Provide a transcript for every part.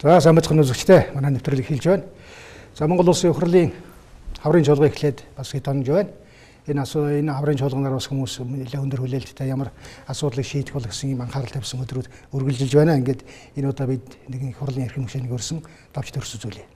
За сайн бацхан үзэгчдээ манай нэвтрүүлэг хэлж байна. За Монгол улсын хурлын хаврын чуулга эхлээд бас хэд хоног байна. Энэ хаврын чуулганаар бас хүмүүс нэлээд өндөр хүлээлттэй ямар асуудлыг шийдэх бол гэсэн юм анхаарал тавьсан өдрүүд үргэлжилж байна. Ингээд энэ удаа бид нэг хурлын эрхэм гишүүнийг өрсөн давч төрс үзүүлье.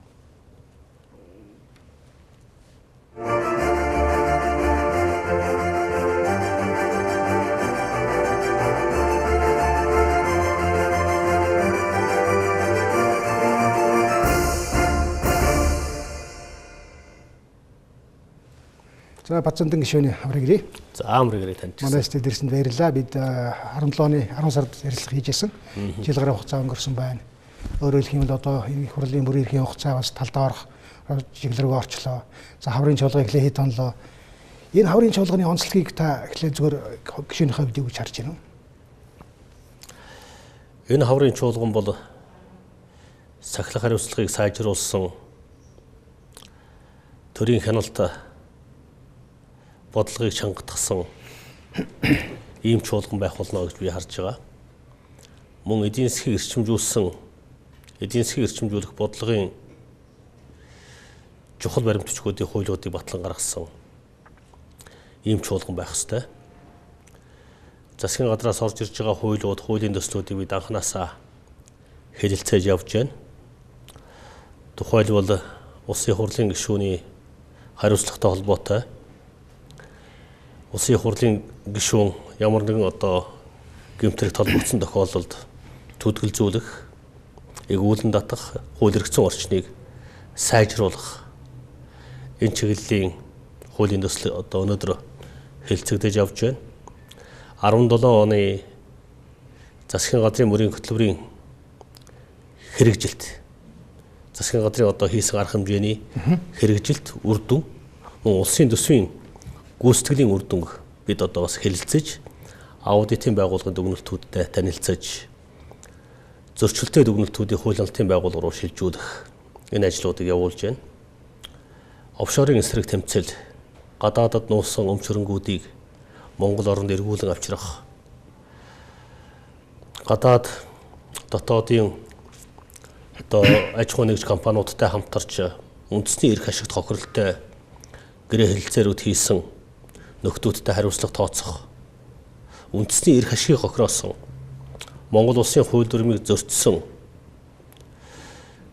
За Бадзандан гишүүний амрыг ирье. За амрыг ирье танд. Манай сте дэрсэнд баярлалаа. Бид 17-ны 10 сард ярилцлага хийжсэн. Жил гаруй хугацаа өнгөрсөн байна. Өөрөөр хэлэх юм бол одоо энэ хурлын бүрийн эрхийн хугацаа бас талдаа орох чиглэл рүү орчлоо. За хаврын чуулга эхлээ хэд хонлоо. Энэ хаврын чуулганы онцлогийг та эхлээ зүгээр гишүүнийхээ хувьд юу гэж харж байна вэ? Энэ хаврын чуулган бол сахилах хариуцлагыг сайжруулсан төрийн хяналт бодлогыг чангатгсан ийм чуулган байх болно гэж би харж байгаа. Мөн эдийн засгийг эрчимжүүлэх бодлогын чухал баримтчгуудын хуулиудыг батлан гаргасан ийм чуулган байх ёстой. Засгийн газраас орж ирж байгаа хуулиуд, хуулийн төслүүдийг бид анханасаа хэлэлцээж явж байна. Тухайлбал улсын хурлын гишүүний хариуцлагатай холбоотой улсын хурлын гишүүн ямар нэгэн гэмтрэгт холбогдсон тохиолдолд төдөлзүүлэх, эгүүлэн татах, хууль эрхцэн орчныг сайжруулах энэ чиглэлийн хуулийн төсөл өнөөдөр хэлэлцэгдэж явж байна. 17 оны засгийн газрын мөрийн хөтөлбөрийн хэрэгжилт, засгийн газрын хийсэн арга хэмжээний хэрэгжилт үр дүн, улсын төсвийн гүйцэтгэлийн үр дүнг бид бас хэлэлцэж, аудитын байгууллагын дүгнэлтүүдтэй танилцаж, зөрчилтэй дүгнэлтүүдийг хууль хяналтын байгууллага руу шилжүүлэх энэ ажлуудыг явуулж байна. Офшорын эсрэг тэмцэл, гадаадад нуусан өмч хөрөнгүүдийг Монгол оронд эргүүлэн авчрах, гадаад дотоодын аж ахуйн нэгж компаниудтай хамтарч үндэсний эрх ашигт хохиролтой гэрээ хэлэлцээрүүд хийсэн нөхдүүдтэй хариуцлага тооцох, үндэсний эрх ашигыг хохироосон, Монгол улсын хууль дүрмийг зөрчсөн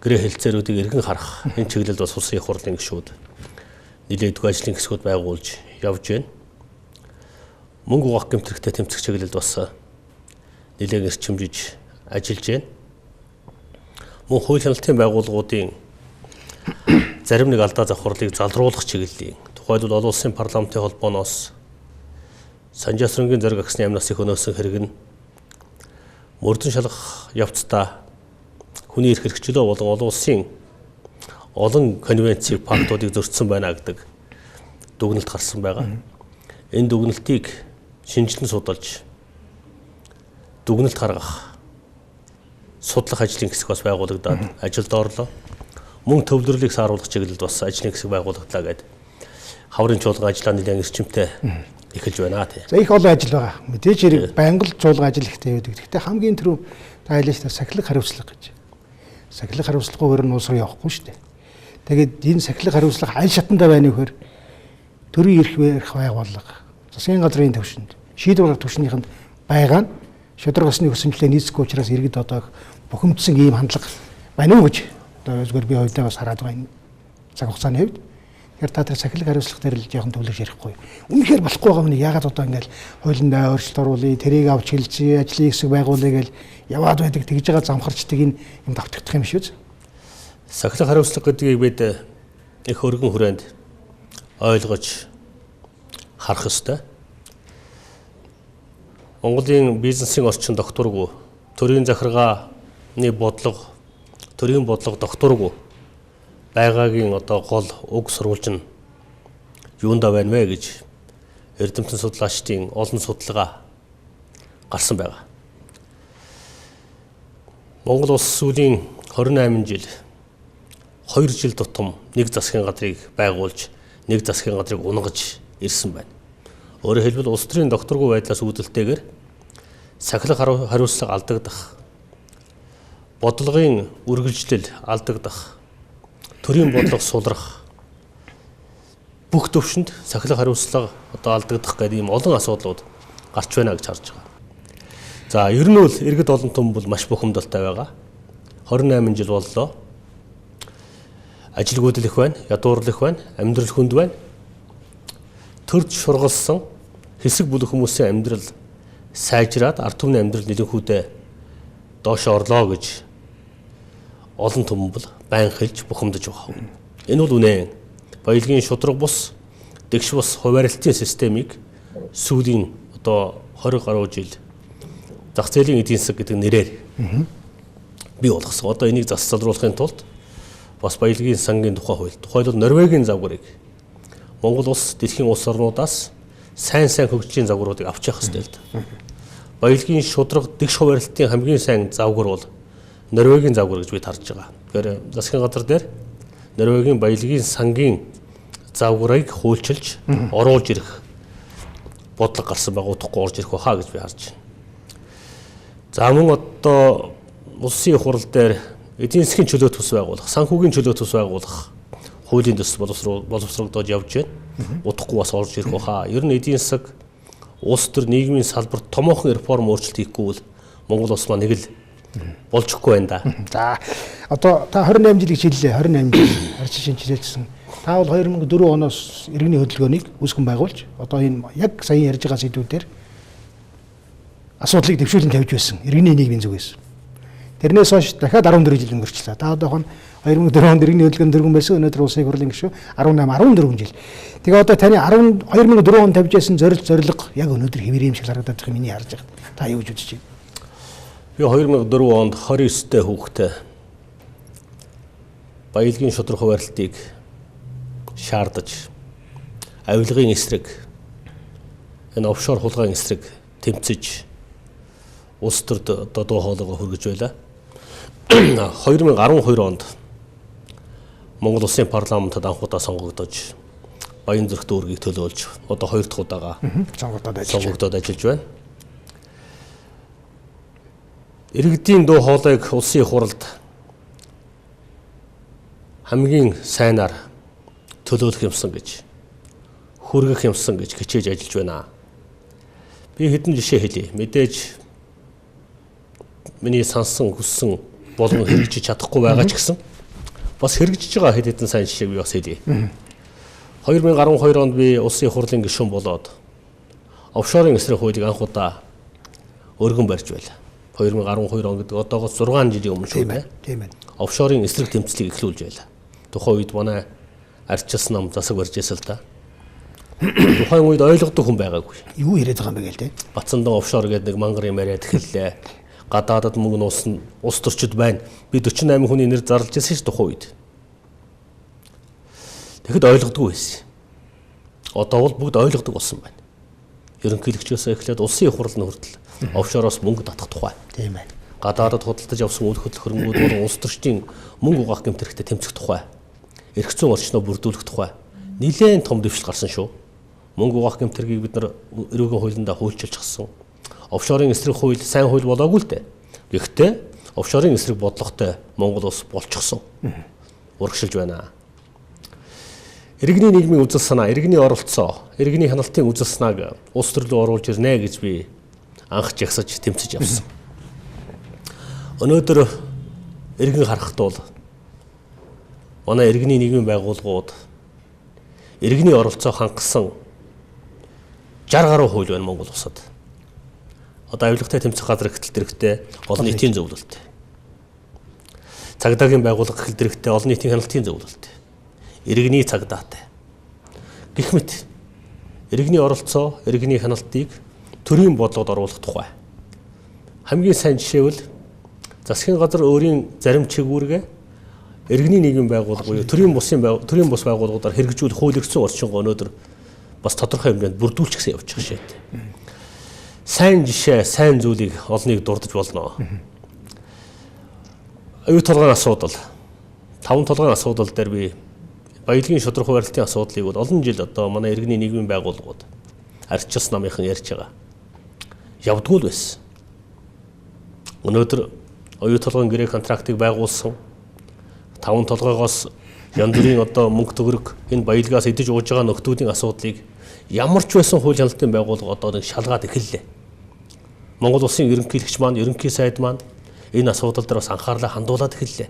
гэрээ хэлэлцээрүүдийг эргэн харах энэ чиглэлд бас улсын хурлын гишүүд нэлээдгүй ажлын хэсгүүд байгуулж явж байна. Мөнгө угаах гэмтрэгтэй тэмцэх чиглэлд бас нэлээд эрчимжиж ажиллаж байна. Мөн хууль хяналтын байгууллагуудын зарим нэг алдаа завхарлыг залруулах чиглэлийн, тухайлбал олон улсын парламентын холбооноос Санжаасрынгийн зориг агсны амнаас их өнөөсөн хэрэг нь мөрдөн шалгах явцдаа хүний эрх хэрэгчлөө болон олон улсын олон конвенцийг, пактуудыг зөрчсөн байна гэдэг дүгнэлт гарсан байгаа. Энэ дүгнэлтийг шинжилэн судалж дүгнэлт гаргах судлах ажлын хэсэг бас байгуулагдаад ажилд орлоо. Мөн төвлөрлийг сааруулах чиглэлд бас ажлын хэсэг байгуулагдлаа гэдэг хаврын чуулган ажиллаа нэлээд эрчимтэй эхэлж байна тий. За их олон ажил байгаа. Мэдээж хэрэг байнгал чуулган ажил ихтэй байдаг. Гэхдээ хамгийн түрүү та хэлж та сахилах хариуцлага гэж. Сахилах хариуцлагагүйгээр нь улс руу явахгүй шүү дээ. Тэгээд энэ сахилах хариуцлага аль шатанда байна вэ гэхээр төрийн эрх байгууллага, засгийн газрын төвшөнд, шийдвэр гаргах төвшнийхэнд байгаа нь шударга усны хүсэмжлэлээ нийцэхгүй учраас иргэд бухимдсан ийм хандлага байна уу гэж зүгээр би хувьдаа бас хараад байгаа энэ цаг хугацааны хувьд. Тэгэхээр та тэр сахилах хариуцлага дээр л жоохон төвлөрж ярихгүй. Үнэхээр болохгүй байгаа юм. Яагаад ингээл хуулиндаа өөрчлөлт оруулъя, тэрийг авч хэлцээ, ажлын хэсэг байгуулъя гэж яваад байдаг тэгж байгаа замхарчдаг энэ юм давтагдах юм шүү. Сахилах хариуцлага гэдгийг бид их өргөн хүрээнд ойлгож харах ёстой. Монголын бизнесийн орчин докторгүй, төрийн захиргааны бодлого, төрийн бодлого докторгүй байгаагийн гол уг сурвалж нь юундаа байна вэ гэж эрдэмтэн судлаачдын олон судалгаа гарсан байгаа. Монгол улс сүүлийн 28 жил 2 жил тутам нэг засгийн газрыг байгуулж, нэг засгийн газрыг унгаж ирсэн байна. Өөрөөр хэлбэл улс төрийн докторгүй байдлаас үүдэлтэйгээр сахилах хариуцлага алдагдах, бодлогын үргэлжлэл алдагдах, төрийн бодлого сулрах бүх төвшөнд сахилга хариуцлага одоо алдагдах гэдэг ийм олон асуудлууд гарч байна гэж харж байгаа. За ер нь бол иргэд олон том бол маш бухимдалтай байгаа. 28 жил боллоо. Ажилгүйдэл их байна, ядуурлал их байна, амьдрал хүнд байна. Төрж шургалсан хэсэг бүлэг хүмүүсийн амьдрал сайжраад ард түмний амьдрал нэлээдээ доош орлоо гэж олон том бол байн хэлж бухимдаж байгаа. Энэ бол үнэн. Баялагын шудраг бус, дэгш бус хуваарлтын системийг сүүлийн одоо 20 гаруй жил зах зээлийн эдийн засаг гэдэг нэрээр бий болгосон. Одоо энийг засалруулахын тулд бас баялагын сангийн тухай хууль, тухайлбал Норвегийн загварыг Монгол улс дэлхийн улс орнуудаас сайн хөгжлийн загваруудыг авч явах хэрэгтэй л да. Баялагын шудраг дэгш хуваарлтын хамгийн сайн загвар бол Норвегийн загвар гэж бид харж байгаа. Тэгэхээр засгийн газар дээр Норвегийн баялагын сангийн загварыг хуульчилж оруулж ирэх бодлого гарсан байгаа, утгагүй орж ирэх байхаа гэж би харж байна. За мөн одоо улсын хурал дээр эдийн засгийн чөлөө төс байгуулах, санхүүгийн чөлөө төс байгуулах хуулийн төс боловсрогдоод явж байна. Утгагүй бас орж ирэх байхаа. Ер нь эдийн засаг улс төр нийгмийн салбарт томоохон реформ өөрчлөлт хийхгүй бол Монгол улс маань нэг л болчихгүй байна да. За одоо та 28 жилийг хэллээ. 28 жил арчи шинжилсэн. Та бол 2004 оноос иргэний хөдөлгөөнийг үүсгэн байгуулж одоо энэ яг сая ярьж байгаа сэдвүүдээр асуудлыг дэвшүүлэн тавьж байсан. Иргэний нийгмийн зүгээс. Тэрнээс хойш дахиад 14 жил өнгөрчлээ. Та одоохон 2004 онд иргэний хөдөлгөөнд дөрвөн байсан. Өнөөдөр улсын хурлын гишүүн 18 14 жил. Тэгээ одоо таны 2004 онд тавьж байсан зорилго яг өнөөдөр хэвээр юм шиг харагдаад байгаа миний харж байгаа. Та юу гэж үзэж байна? Би 2004 онд 29-тэй хүүхэдтэй баялагын шудраг хуваарлтыг шаардаж авилгын эсрэг энэ офшор хулгайн эсрэг тэмцэж улс төрд одоо дуу хоолойгоо хүргэж байлаа. 2012 онд Монгол улсын парламентод анхудаа сонгогдож Баян зүрх дүүргийг төлөөлж одоо 2 дахь удаага сонгогдоод ажиллаж байна. Иргэдийн дуу хоолойг улсын хуралд хамгийн сайнаар төлөөлөх юмсан гэж хүргэх юмсан гэж хичээж ажиллаж байна. Би хэдэн жишээ хэлье. Мэдээж миний сансан хүссэн болгон хэрэгжиж чадахгүй байгаа ч гэсэн бас хэрэгжиж байгаа хэд хэдэн сайн жишээг би бас хэлье. 2012 онд би улсын хурлын гишүүн болоод офшорын эсрэг хуулийг анхудаа өргөн барьж байлаа. 2012 он гэдэг одоогоос 6 жилийн өмнө шүү дээ. Тийм ээ. Офшорын эсрэг тэмцлийг эхлүүлж байлаа. Тухайн үед манай арчилсан нам засаг барьж байсан л да. Тухайн үед ойлгодог хүн байгаагүй. Юу яриад байгаа юм бэ гээл те? Бацандан офшор гэдэг нэг мангар юм яриад эхэллээ. Гадаадад мөнгө нуусан улс төрчид байна. Би 48 хүний нэр зарлж байсан ш тухайн үед. Тэгэхэд ойлгодгүй байсан. Одоо бол бүгд ойлгодог болсон байна. Ерөнхийлөгчөөс эхлээд улсын хурал нь хүртэл офшороос мөнгө татах тухай. Тийм ээ. Гадаадад худалдаж авсан үйл хөдлөх хөрөнгүүд болон улс төрчдийн мөнгө угаах гэмтрэхтэй тэмцэх тухай. Эрх зүйн орчноо бүрдүүлэх тухай. Нилээн том дэвшил гарсан шүү. Мөнгө угаах гэмтрэгийг бид нар эрүүгийн хуулиндаа хуульчилчихсан. Офшорын эсрэг хууль сайн хууль болоогүй л дээ. Гэхдээ офшорын эсрэг бодлоготой Монгол улс болчихсон. Урагшилж байна. Иргэний нийгмийн үзэл санаа, иргэний оролцоо, иргэний хяналтын үзэл санааг улс төрлөө оруулж ирнэ гэж би анх жагсаж тэмцэж явсан. Өнөөдөр иргэн харахад бол манай иргэний нийгмийн байгууллагууд иргэний оролцоо хангасан 60 гаруй хууль байна Монгол улсад. Одоо авилгатай тэмцэх газар гэтэл дэрэгтэй олон нийтийн зөвлөлт. Цагдаагийн байгууллага гэтэл дэрэгтэй олон нийтийн хяналтын зөвлөлт. Иргэний цагдаатай. Гэх мэт иргэний оролцоо, иргэний хяналтыг төрийн бодлогод оруулах тухай. Хамгийн сайн жишээвэл засгийн газар өөрийн зарим чигүүргээ иргэний нийгмийн байгууллага буюу төрийн бус байгууллагуудаар хэрэгжүүлэх хууль эрх зүйн орчинг өнөөдөр бас тодорхой хэмжээнд бүрдүүлчихсэн явж байгаа шээ. Сайн жишээ, сайн зүйлийг олныг дурдж болно. Аюу толгойн асуудал. 5 толгойн асуудал дээр би баялагын шудраг хуваарлтын асуудлыг бол олон жил одоо манай иргэний нийгмийн байгууллагууд арчилсан намынхан ярьж байгаа. Явдггүй л байсан. Өнөөдөр оюу толгойн гэрээ контрактыг байгуулсан. 5 толгойгоос янз бүрийн одоо мөнгө төгрөг энэ баялгаас идэж ууж байгаа нөхдүүдийн асуудлыг ямар ч байсан хууль хяналтын байгууллага одоо нэг шалгаад эхэллээ. Монгол улсын ерөнхийлөгч маань, ерөнхий сайд маань энэ асуудал дээр бас анхаарлаа хандуулад эхэллээ.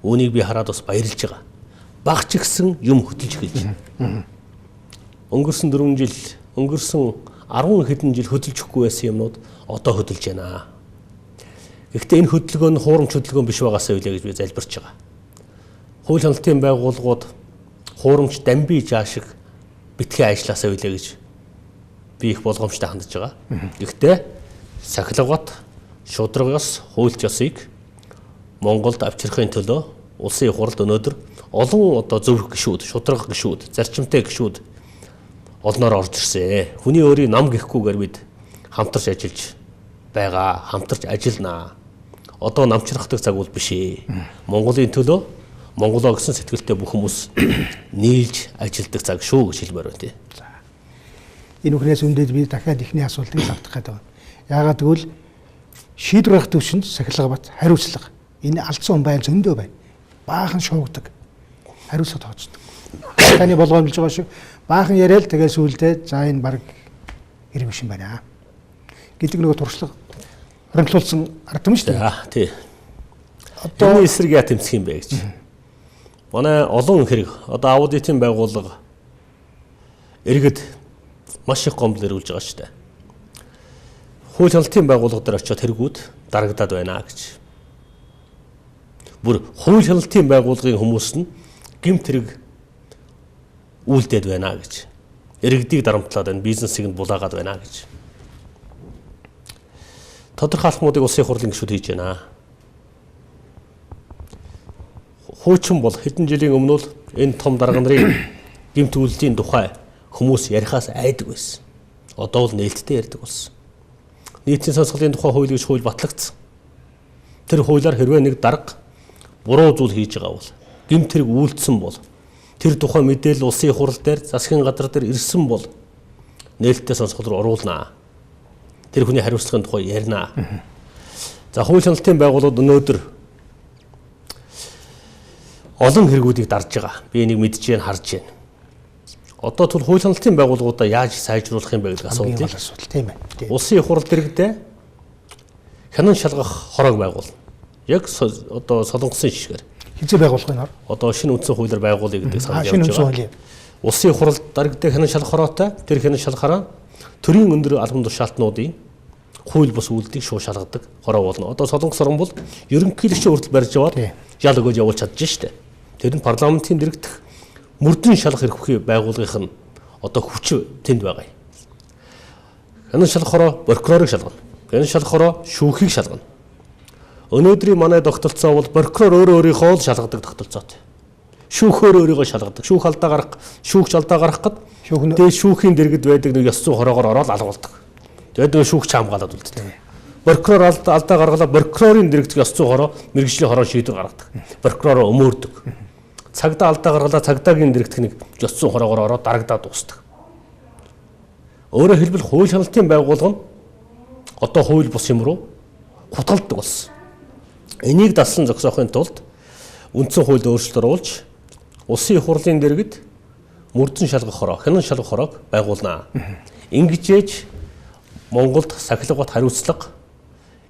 Үүнийг би хараад бас баярлж байгаа. Багч гисэн юм хөдөлж эхэлж байна. Өнгөрсөн 4 жил, өнгөрсөн 10 хэдэн жил хөдөлж өгөхгүй байсан юмнууд одоо хөдөлж байна. Гэхдээ энэ хөдөлгөөн нь хуурамч хөдөлгөөн биш байгаасаа үлээ гэж би залбирч байгаа. Хууль хяналтын байгууллагууд хуурамч дамби жаашиг битгий ажилласаа үлээ гэж би их болгоомжтой хандж байгаа. Гэхдээ сахилгават шударгаас хуульч ёсыг Монголд авчрахын төлөө улсын их хурлд өнөөдөр олон одоо зөв гишүүд, шударга гишүүд, зарчимтай гишүүд олноор орж ирсэн. Хүний өөрийн нам гэхгүйгээр бид хамтарч ажиллаж байгаа, хамтарч ажилланаа. Одоо намчрахдаг цаг бол биш ээ. Монголын төлөө Монголоо гэсэн сэтгэлтэй бүх хүмүүс нийлж ажилладаг цаг шүү гэж хэлмээр байна тий. Энэ үхнээс үндээд би дахиад ихний асуултыг авах гэдэг байна. Яагаад гэвэл шийдвэр гаргах төвшөнд сахилгават хариуцлага. Энэ алдсан хүн байл зөндөө байна. Баахан шуугдаг. Хариуцлага тооцдог. Таны болгоомжлж байгаа шиг баахан яриад тэгээ сүулдэ за энэ баг хэрэг биш юм байна гэдэг нөгөө туршлага хөрөнгөлүүлсэн ард юм шүү дээ. Тий. Одоо эсрэг яа тэмцэх юм бэ гэж. Манай олон хэрэг одоо аудитын байгууллага иргэд маш их гомдол өргүүлж байгаа шүү дээ. Хууль хяналтын байгууллага дээр очиод хэрэгүүд дарагдаад байна гэж. Бүр хууль хяналтын байгууллагын хүмүүс нь гэмт хэрэг үйлдээд байна гэж. Иргэдийг дарамтлаад байна, бизнесийг нь булаагаад байна гэж. Тодорхой алхмуудыг улсын хурлын гишүүд хийж байна. Хуучин бол хэдэн жилийн өмнө л энэ том дарга нарын гэмт үйлдлийн тухай хүмүүс ярихаас айдаг байсан. Одоо бол нээлттэй ярьдаг болсон. Нийтийн сонсголын тухай хууль гэж хууль батлагдсан. Тэр хуулиар хэрвээ нэг дарга буруу зүйл хийж байгаа бол, гэмт хэрэг үйлдсэн бол, тэр тухай мэдээлэл улсын хурал дээр, засгийн газар дээр ирсэн бол нээлттэй сонсгол руу оруулнаа. Тэр хүний хариуцлагын тухай ярина. За хууль хяналтын байгууллагууд өнөөдөр олон хэрэгүүдийг дарж байгаа. Би энийг мэдж байна, харж байна. Одоо түл хууль хяналтын байгууллагуудаа яаж сайжруулах юм бэ гэдэг асуудал тийм байна. Улсын их хурал дэргэдээ хянан шалгах хорог байгуулна. Яг одоо солонгосын жишгээр. Хизээ байгуулах нь одоо шинэ үндсэн хуулиар байгуулъя гэдэг санал явж байгаа. Улсын их хурал дэргэдээ хянан шалгах хороотой тэр хянан шалгахаараа төрийн өндөр албан тушаалтнуудын хууль бус үйлдэлийг шууд шалгадаг хороо болно. Одоо солонгос орн бол ерөнхийлөгч хүртэл барьж яваад ял өгөөж явуулж чадж штэ. Тэр нь парламентын дэргэдэх мөрдөн шалгах эрхүй байгууллагын одоо хүч тэнд байгаа юм. Хянан шалгах хороо прокурорыг шалгана. Хянан шалгах хороо шүүхийг шалгана. Өнөөдрийн манай тогтолцоо бол прокурор өөрийнхөө л шалгадаг тогтолцоотой. Шүүхөөр өөрийгөө шалгадаг. Шүүх алдаа гарах, шүүгч алдаа гаргахад тэгээд шүүхийн дэргэд байдаг нэг ёс зүйн хороогоор ороод алгуулдаг. Тэгээд нэг шүүгч хамгаалаад үлддэг. Прокурор алдаа гаргалаа прокурорын дэргэдэх ёс зүйн хороо мэргэжлийн хороо шийдвэр гаргадаг. Прокуророо өмөрдөг. Цагдаа алдаа гаргалаа цагдаагийн дэргэдэх нэг ёс зүйн хороогоор ороод дарагдаад дуусдаг. Өөрөөр хэлбэл хууль хяналтын байгууллага нь одоо хууль бус юм руу хутгалдаг болсон. Энийг даслан зогсоохын тулд үндсэн хуульд өөрчлөлт оруулж улсын их хурлын дэргэд мөрдөн шалгах хороо, хянан шалгах хороог байгуулнаа. Ингэжээж Монголд сахилгават хариуцлага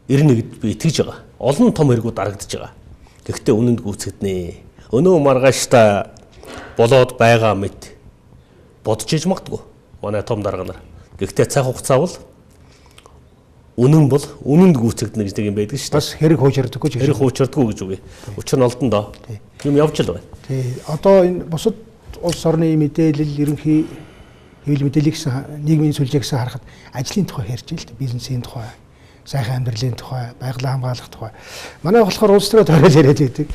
ирнэ гэдэгт би итгэж байгаа. Олон том хэрэгүүд дарагдж байгаа. Гэхдээ үнэнд гүйцэгдэнэ. Өнөө маргааштай болоод байгаа мэт бодож иж магадгүй. Манай том дарга нар. Гэхдээ цаг хугацаа бол үнэн бол үнэнд гүйцэгдэнэ гэдэг юм байдаг шүү дээ. Бас хэрэг хуучирдаггүй ч хэрэг хуучирдаггүй гэж үгүй. Учир нь олдон доо. Юм явж л байна. Тий. Одоо энэ бусад улс орны мэдээлэл ерөнхий хэвлэл мэдээлэл гэсэн нийгмийн сүлжээ гэсэн харахад ажлын тухай ярьж байна л да. Бизнесийн тухай, сайхан амьдралын тухай, байгалаа хамгаалах тухай. Манай болохоор улс төрөд хориол яриад байдаг.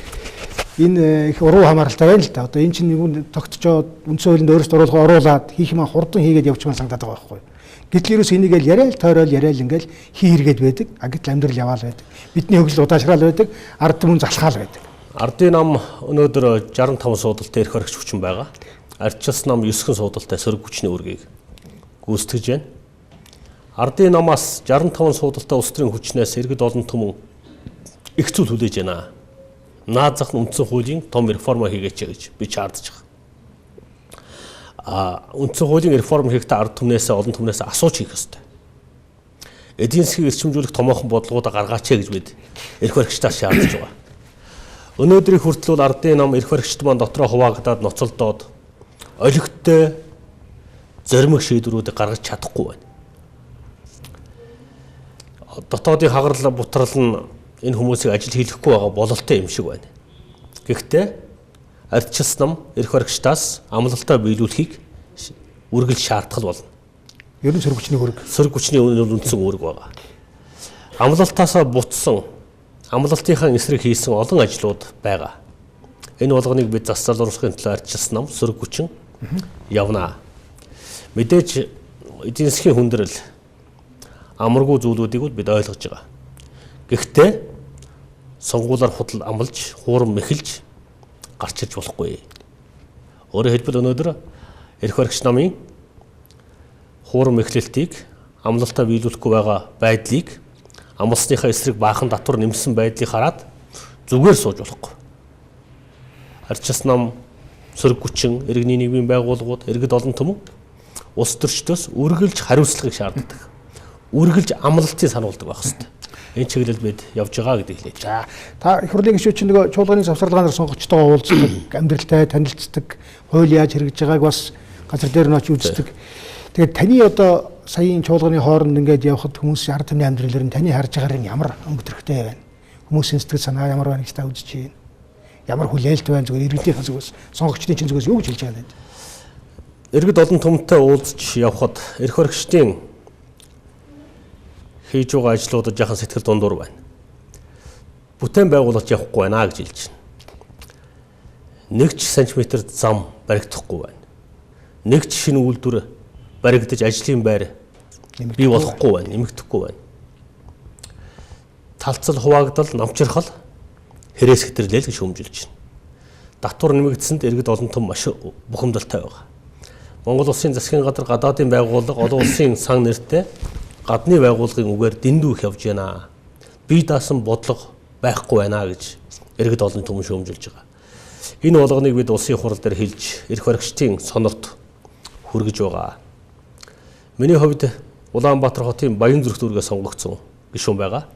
Энэ их уруу хамааралтай байна л да. Одоо энэ чинь нэг тогтцоод үндсэн хуулинд өөрсдөө оруулаад хийх юм хурдан хийгээд явчихмаар санагдаад байгаа байхгүй юу? Гэтэл ерөөс энийг л яриад тойрол яриад ингээл хийргээд байдаг. А гэтэл амьдрал яваал байдаг. Бидний хөгжил удаашраал байдаг. Ард түмэн залхаал байдаг. Ардын нам өнөөдөр 65 суудалтай эрх хоригч хүчин байгаа. Ардчилсан нам 9 суудалтай сөрөг хүчний үргийг гүйцэтгэж байна. Ардын намаас 65 суудалтай улс төрийн хүчнээс иргэд олон түмэн их зүйл хүлээж байна. Наад зах нь үндсэн хуулийн том реформа хийгээч гэж би чаардж байгаа. Үндсэн хуулийн реформ хийхдээ ард түмнээс олон түмнээс асууж хийх ёстой. Эдийн засгийг эрчимжүүлэх томоохон бодлогуудаа гаргаач гэж бид эрх баригчдаас шаардж байгаа. Өнөөдрийн хүртэл бол ардын нам эрх баригчд маань дотроо хуваагдаад ноцолдоод олигтой зоримог шийдвэрүүдийг гаргаж чадахгүй байна. Дотоодын хагарал бутрал нь энэ хүмүүсийг ажил хийлгэхгүй байгаа бололтой юм шиг байна. Гэхдээ ардчилсан нам эрх баригчдаас амлалтаа биелүүлэхийг үргэлж шаардах болно. Ер нь сөрөг хүчний үүрэг. Сөрөг хүчний үндсэн үүрэг байгаа. Амлалтаасаа бутсан, амлалтынхаа эсрэг хийсэн олон ажлууд байгаа. Энэ болгоныг бид засварлуулахын төлөө ардчилсан нам сөрөг хүчин явна. Мэдээж эдийн засгийн хүндрэл амаргүй зүйлүүдийг бид ойлгож байгаа. Гэхдээ сонгуулиар худал амлж, хуурам мэхэлж гарч ирж болохгүй. Өөрөөр хэлбэл өнөөдөр эрх баригч намын хуурам мэхлэлтийг амлалтаа биелүүлэхгүй байгаа байдлыг амлсныхаа эсрэг баахан татвар нэмсэн байдлыг хараад зүгээр сууж болохгүй. Ардчилсан нам сөрөг хүчин, иргэний нийгмийн байгууллагууд, иргэд олон түмэн улс төрчдөөс үргэлж хариуцлагыг шаарддаг. Үргэлж амлалтыг сануулдаг байх хэрэгтэй. Энэ чиглэлд бид явж байгаа гэдгийг хэлье. За та их хурлын гишүүд чинь нөгөө чуулганы завсарлагаар сонгогчтойгоо уулздаг, амьдралтай танилцдаг, хууль яаж хэрэгжиж байгааг бас газар дээр нь очиж үздэг. Тэгээд таны одоо саяын чуулганы хооронд ингээд явхад хүмүүс ард түмний амьдралаар нь таны харж байгаагаар нь ямар өнгөтрөхтэй байна. Хүмүүсийн сэтгэл санаа ямар байна гэж та үзэж байна. Ямар хүлээлт байна зүгээр иргэдийн зүгээс, сонгогчдын чинь зүгээс юу гэж хэлж байгаа юм. Иргэд олон түмэнтэй уулзч явхад эрх баригчдын хийж байгаа ажлуудад яхан сэтгэл дундуур байна. Бүтээн байгуулалт явахгүй байна гэж хэлж байна. 1 см зам баригдахгүй байна. 1 шинэ үйлдвэр баригдаж ажлын байр бий болохгүй байна, нэмэгдэхгүй байна. Талцал хуваагдал, намчирхал хэрэгс хэтрэлэл гэж хөнжилж байна. Татвар нэмэгдсэнд иргэд олон том маш бухимдалтай байгаа. Монгол улсын засгийн газар гадаадын байгууллага олон улсын сан нэртэй гадны байгууллагын үгээр дэндүү их явж байна. Бие даасан бодлого байхгүй байна гэж иргэд олон түмэн шүүмжилж байгаа. Энэ болгоныг бид улсын хурал дээр хэлж эрх баригчдын сонорт хүргэж байгаа. Миний хувьд Улаанбаатар хотын Баянзүрх дүүргээ сонгогдсон гишүүн байгаа.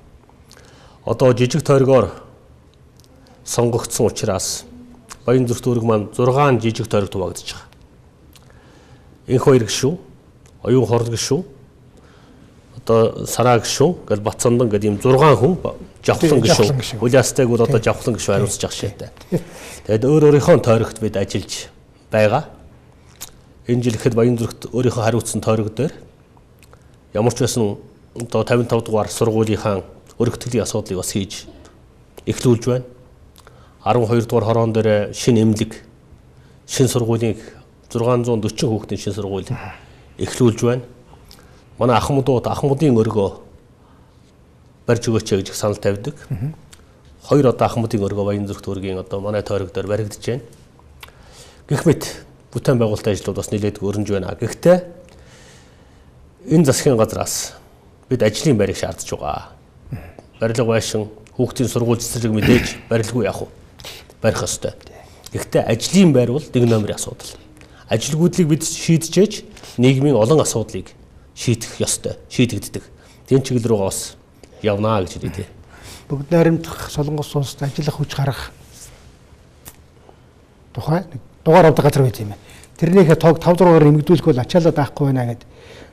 Одоо жижиг тойргоор сонгогдсон учраас Баянзүрх дүүрэг маань 6 жижиг тойрог хуваагдаж байгаа. Энх хоёр гишүүн, оюун хорол гишүүн, одоо сараа гишүүн, гэл Бацандан гэдэг ийм 6 хүн жавхлан гишүүн. Уляастайг бол одоо жавхлан гишүүн хариуцж ах шийдэ. Тэгэд өөрийнхөө тойрогт бид ажиллаж байгаа. Энэ жил ихэд Баянзүрхт өөрийнхөө хариуцсан тойрог дээр ямар ч байсан одоо 55 дугаар сургуулийнхаа өргөтгөлийн асуудлыг бас хийж эхлүүлж байна. 12 дугаар хороон дээр шинэ эмнэлэг, шинэ сургуулийн 640 хүүхдийн шинэ сургууль эхлүүлж байна. Манай ахмадын өргөө барьж өгөөч гэж санал тавьдаг. 2 одоо ахмадын өргөө Баянзүрх дүүргийн одоо манай тойрог дээр баригдаж байна. Гэх мэт бүтээн байгуулалтын ажлууд бас нэлээд өрнөж байна. Гэхдээ энэ засгийн газраас бид ажлын байрыг шаардж байгаа. Барилга байшин, хүүхдийн сургууль цэцэрлэг мэдээж барилгүй яах вэ? Барих ёстой. Гэхдээ ажлын байр бол нэг номерын асуудал. Ажилгүйдлийг бид шийдчихэж нийгмийн олон асуудлыг шийдэх ёстой, шийдэгддэг. Тэн чиглэл рүү бас явнаа гэж хэлээ. Бүгд найрамдах Солонгос улсад ажиллах хүч гарах тухай нэг дугаар авдаг газар байт юм байна. Тэрнийхээ тог 5-6-аар нэмэгдүүлэх бол ачаалал даахгүй байна гэд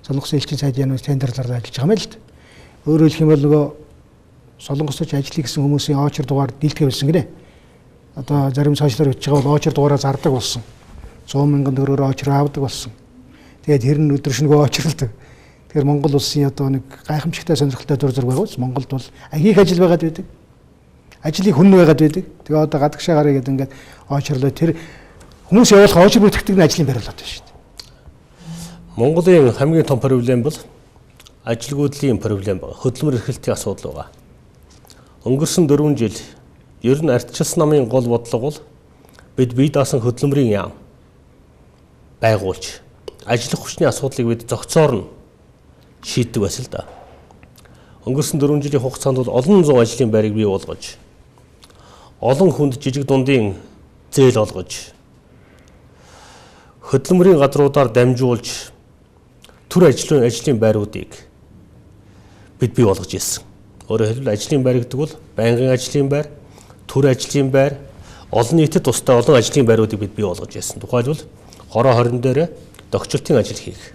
Солонгосын элчин сайд януус тендерлаар ажиллаж байгаа юм л л. Өөрөөр хэлэх юм бол нөгөө Солонгосч ажиллах гэсэн хүмүүсийн очер дугаар дийлдэхэ болсон гинэ. Одоо зарим сошиалар үтж байгаа бол очер дугаараа зардаг болсон. 100 мянган төгрөгөөр очер авдаг болсон. Тэгээд тэр нь өдрөшнгөө очрлдог. Тэгэхээр Монгол улсын одоо нэг гайхамшигтай сонирхолтой төр зураг байгуул Монголд бол их ажил байгаад байдаг. Ажлыг хүн байгаад байдаг. Тэгээ одоо гадагшаа гараа гэдэг ингээд очрлоо тэр хүмүүс явуулах очер бүртгэдэг нь ажлын байр болоод байна шүү дээ. Монголын хамгийн том проблем бол ажилгүйдлийн проблем байна. Хөдөлмөр эрхлэлтийн асуудал байгаа. Өнгөрсөн 4 жил ер нь ардчилсан намын гол бодлого бол бид бие даасан хөдөлмөрийн яам байгуулж ажиллах хүчний асуудлыг бид зохицоор нь шийддэг байсан л да. өнгөрсөн 4 жилийн хугацаанд бол олон зуун ажлын байрыг бий болгож, олон хүнд жижиг дундын зээл олгож, хөдөлмөрийн газруудаар дамжуулж төр ажлын байруудыг бид бий болгож ирсэн. Өөрөөр хэлбэл ажлын байр гэдэг бол байнгын ажлын байр, төр ажлын байр, олон нийтэд тустай олон ажлын байруудыг бид бий болгож ирсэн. Тухайлбал хороо хорин дээр догчлолтын ажил хийх,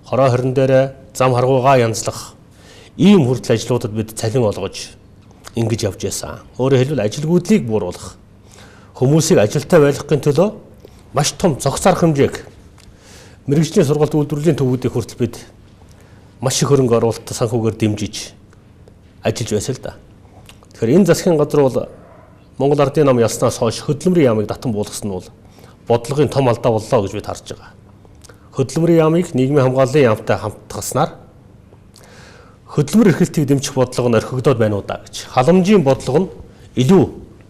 хороо хорин дээр зам харгуугаа янзлах, ийм хүртэл ажлуудад бид цалин олгож ингэж явж байсан. Өөрөөр хэлбэл ажилгүйдлийг бууруулах, хүмүүсийг ажилтай байлгахын төлөө маш том зохис арга хэмжээг мэргэжлийн сургалт үйлдвэрлэлийн төвүүдийг хүртэл бид маш их хөрөнгө оруулалттай санхүүгээр дэмжиж ажиллаж байсан л да. Тэгэхээр энэ засгийн газар бол Монгол Ардын нам ялснаас хойш хөдөлмөрийн яамыг татан буулгасан нь бол бодлогын том алдаа боллоо гэж бид харж байгаа. Хөдөлмөрийн яамыг нийгмийн хамгааллын яамтай хамтгаснаар хөдөлмөр эрхлэлтийг дэмжих бодлого нь орхигдоод байна уу да гэж. Халамжийн бодлого нь илүү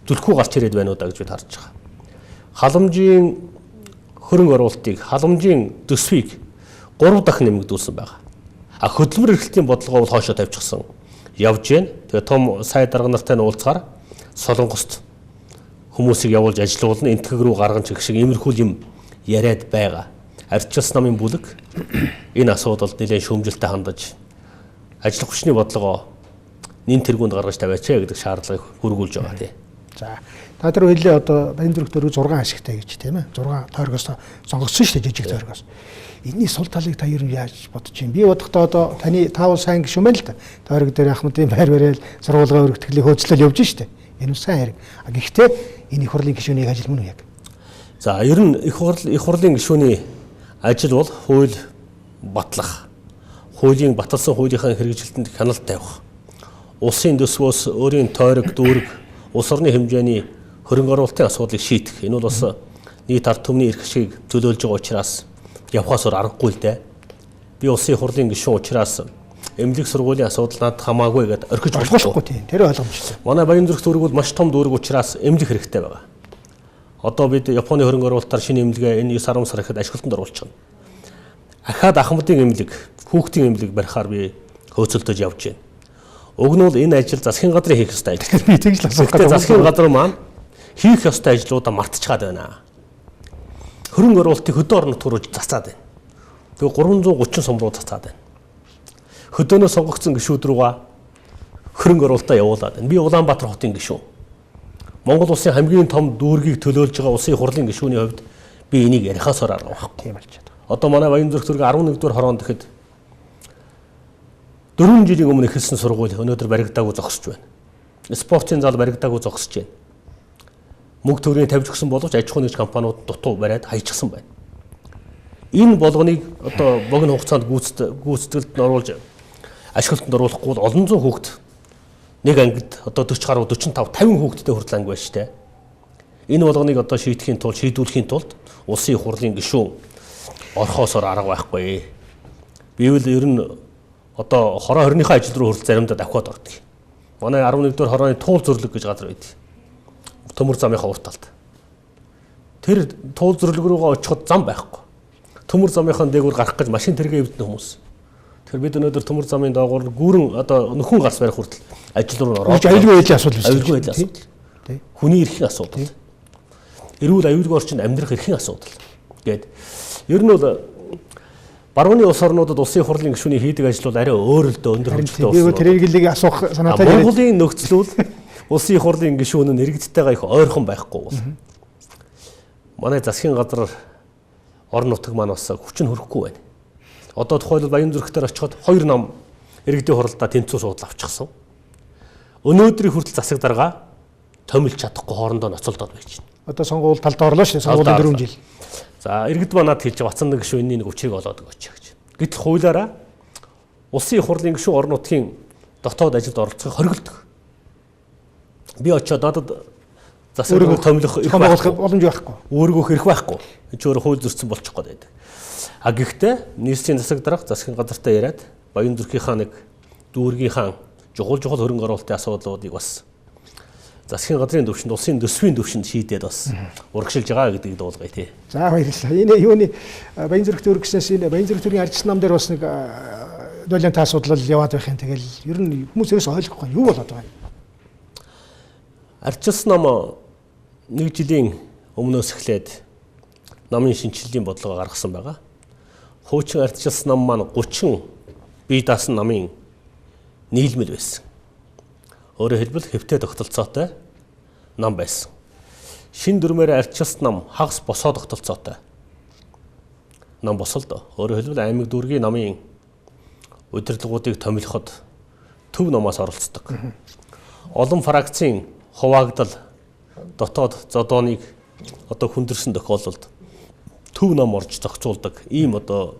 зүлхүү гарч ирээд байна уу да гэж бид харж байгаа. Халамжийн хөрөнгө оруулалтыг, халамжийн төсвийг 3 дахин нэмэгдүүлсэн байгаа. А хөдөлмөр эрхлэлтийн бодлогоо бол хоошоо тавьчихсан явж байна. Тэгээ том сая дарга нартай нь уулзгаар Солонгост хүмүүсийг явуулж ажилуулна, энтгэг рүү гарган чиг шиг иймэрхүү юм яриад байгаа. Ардчилсан намын бүлэг энэ асуудалд нэлээд шүүмжлэлтэй хандаж ажил хүчний бодлогоо нэн тэргуунд гаргаж тавиач гэдэг шаардлагыг хөргүүлж байгаа тийм. За та тэр хэлээ одоо Баян зүрх дөрөв 6 ашигтай гэж тийм ээ. 6 тойргоос сонгогдсон шүү дээ, жижиг тойргоос. Энийний сул талыг та ер нь яаж бодож байна? Би бодохдоо одоо таны таавал сайн гişүн байна л да. Тойрог дээр Ахмадын байр барайл сургуулгаа өргөтгөлийг хөөцлөл явж шүү дээ. Энэ сайн хэрэг. А гэхдээ энэ их хурлын гишүүний ажил мөн үү яг? За ер нь их хурлын гишүүний ажил бол хууль батлах, хуулийн баталсан хуулийнхаа хэрэгжилтэнд хяналт тавих, улсын төсвөөс өөрийн тойрог дүүрэг, улс орны хэмжээний хөрөнгө оруулалтын асуудлыг шийдэх. Энэ бол бас нийт ард түмний эрх ашигыг төлөөлж байгаа учраас явхаас өөр аргагүй л дээ. Би улсын их хурлын гишүүн учраас эмнэлэг сургуулийн асуудал надад хамаагүй гэдээ орхиж болохгүй тийм. Тэр ойлгомжтой. Манай Баян зүрх дүүрэг бол маш том дүүрэг учраас эмнэлэг хэрэгтэй байгаа. Одоо бид Японы хөрөнгө оруулалтаар шинэ эмнэлгээ энэ 9-10 сар ихэд ашиглалтанд оруулж байна. Ахаад Ахмадын эмнэлэг, хүүхдийн эмнэлэг барихаар би хөөцөлдөж явж байна. Уг нь бол энэ ажил засгийн газрын хийх ёстой ажил. Би тэгж л асуух гэдэг. Засгийн газар маань хийх ёстой ажлуудаа мартчихад байна. Хөрөнгө оруулалтыг хөдөө орнот руу цацаад байна. Тэгээ 330 сум руу цацаад байна. Хөдөөнөө сонгогдсон гишүүд рүүгээ хөрөнгө оруулалтаа явуулаад байна. Би Улаанбаатар хотын гишүүн. Монгол улсын хамгийн том дүүргийг төлөөлж байгаа улсын их хурлын гишүүний хувьд би энийг ярихаасаар арга байхгүй. Тийм болж байна. Одоо манай Баян зүрх дүүрэг 11-р хороонд гэхэд 4 жилийн өмнө эхэлсэн сургууль өнөөдөр баригдаагүй зогсож байна. Спортын зал баригдаагүй зогсож байна. Мөнгө төгрөгийг тавьж өгсөн боловч аж ахуй нэгж компаниуд дутуу бариад хайчихсан байна. Энэ болгоныг одоо богино хугацаанд гүйцэтгэлд оруулж ашиглалтанд оруулахгүй бол олон зуун хүүхэд нэг ангид одоо 40 гаруй 45 50 хүүхэдтэй хүртэл анги байна шүү дээ. Энэ болгоныг одоо шийдэхийн тулд шийдвэрлэхийн тулд улсын их хурлын гишүүн орхоосоор арга байхгүй. Би бол ер нь одоо хороо хорныхаа ажил руу хүртэл заримдаа давхад ордог. Манай 11-р хорооны туул зөвлөг гэж газар байдаг. Төмөр замынхаа урт талд. Тэр туул зөвлөг рүүгээ очиход зам байхгүй. Төмөр замынхаа дээгүүр гарах гэж машин тэргээ эвдэн хүмүүс. Тэгэхээр бид өнөөдөр төмөр замын доогуур гүүрэн одоо нөхөн гарс барих хүртэл ажил руу ороод аюулгүй байдлын асуудал биш. Аюулгүй байдлын асуудал. Хүний эрхийн асуудал. Эрүүл аюулгүй орчинд амьдрах эрхийн асуудал. Гэт ер нь бол барууны улс орнуудад улсын их хурлын гишүүний хийдэг ажил бол арай өөр л дээ, өндөр хэмжээтэй болсон. Би тэрийг л асуух санаатай. Монголын нөхцөл бол улсын их хурлын гишүүн нь иргэдтэйгээ их ойрхон байхгүй бол. Манай засгийн газар орон нутаг маань бас хүчин хөрөхгүй байна. Одоо тухайлбал Баян зүрхтэр очиход 2 нам иргэдийн хуралдаа тэнцүү суудал авчихсан. Өнөөдрийн хүртэл засаг дарга томилж чадахгүй хоорондоо ноцолдоод байж байна. Одоо сонгуул талд орлоо шүү дээ. Сонгуулийн 4 жил. За иргэд манад хэлж Батцан гишүүний нэг учрыг олоод өгөөч гэж. Гэтэл хуулиараа улсын их хурлын гишүүн орон нутгийн дотоод ажилд оролцохыг хориглодог. Би очиод надад засаг дарга томилох эрх боломж байхгүй. Өөргөөх эрх байхгүй. Энд ч өөр хууль зөрчсөн болчих гээд байдаг. А гэхдээ нийслэлийн засаг дарга засгийн газартай яриад Баян зүрхийнхаа нэг дүүргийнхаа жухал хөрөнгө оруулалтын асуудлуудыг бас засгийн газрын төвшөнд улсын төсвийн төвшөнд шийдээд бас урагшилж байгаа гэдгийг дуулгая тий. За баярлалаа. Энэ юуны Баян зүрх дүүрэг гэснээс энэ Баян зүрх дүүргийн ардчилсан нам дээр бас нэг долоонтой асуудал яваад байх юм. Тэгэл ер нь хүмүүс ерөөс ойлгохгүй юу болоод байгаа юм. Ардчилсан ном 1 жилийн өмнөөс эхлээд намын шинжилгээний бодлого гаргасан байгаа. Хуучин ардчилсан ном маань 30 бие даасан намын нийлмэл байсан. Өөрөөр хэлбэл хэвтэй тогтолцоотой ном байсан. Шин дүрмээр ардчилсан ном хагас босоо тогтолцоотой ном босолдоо. Өөрөөр хэлбэл аймаг дүүргийн намын удирдлагуудыг томилоход төв номоос оролцдог. Олон фракцийн хуваагдал дотоод зодооныг одоо хүндэрсэн тохиолдолд төв ном орж зохицуулдаг ийм одоо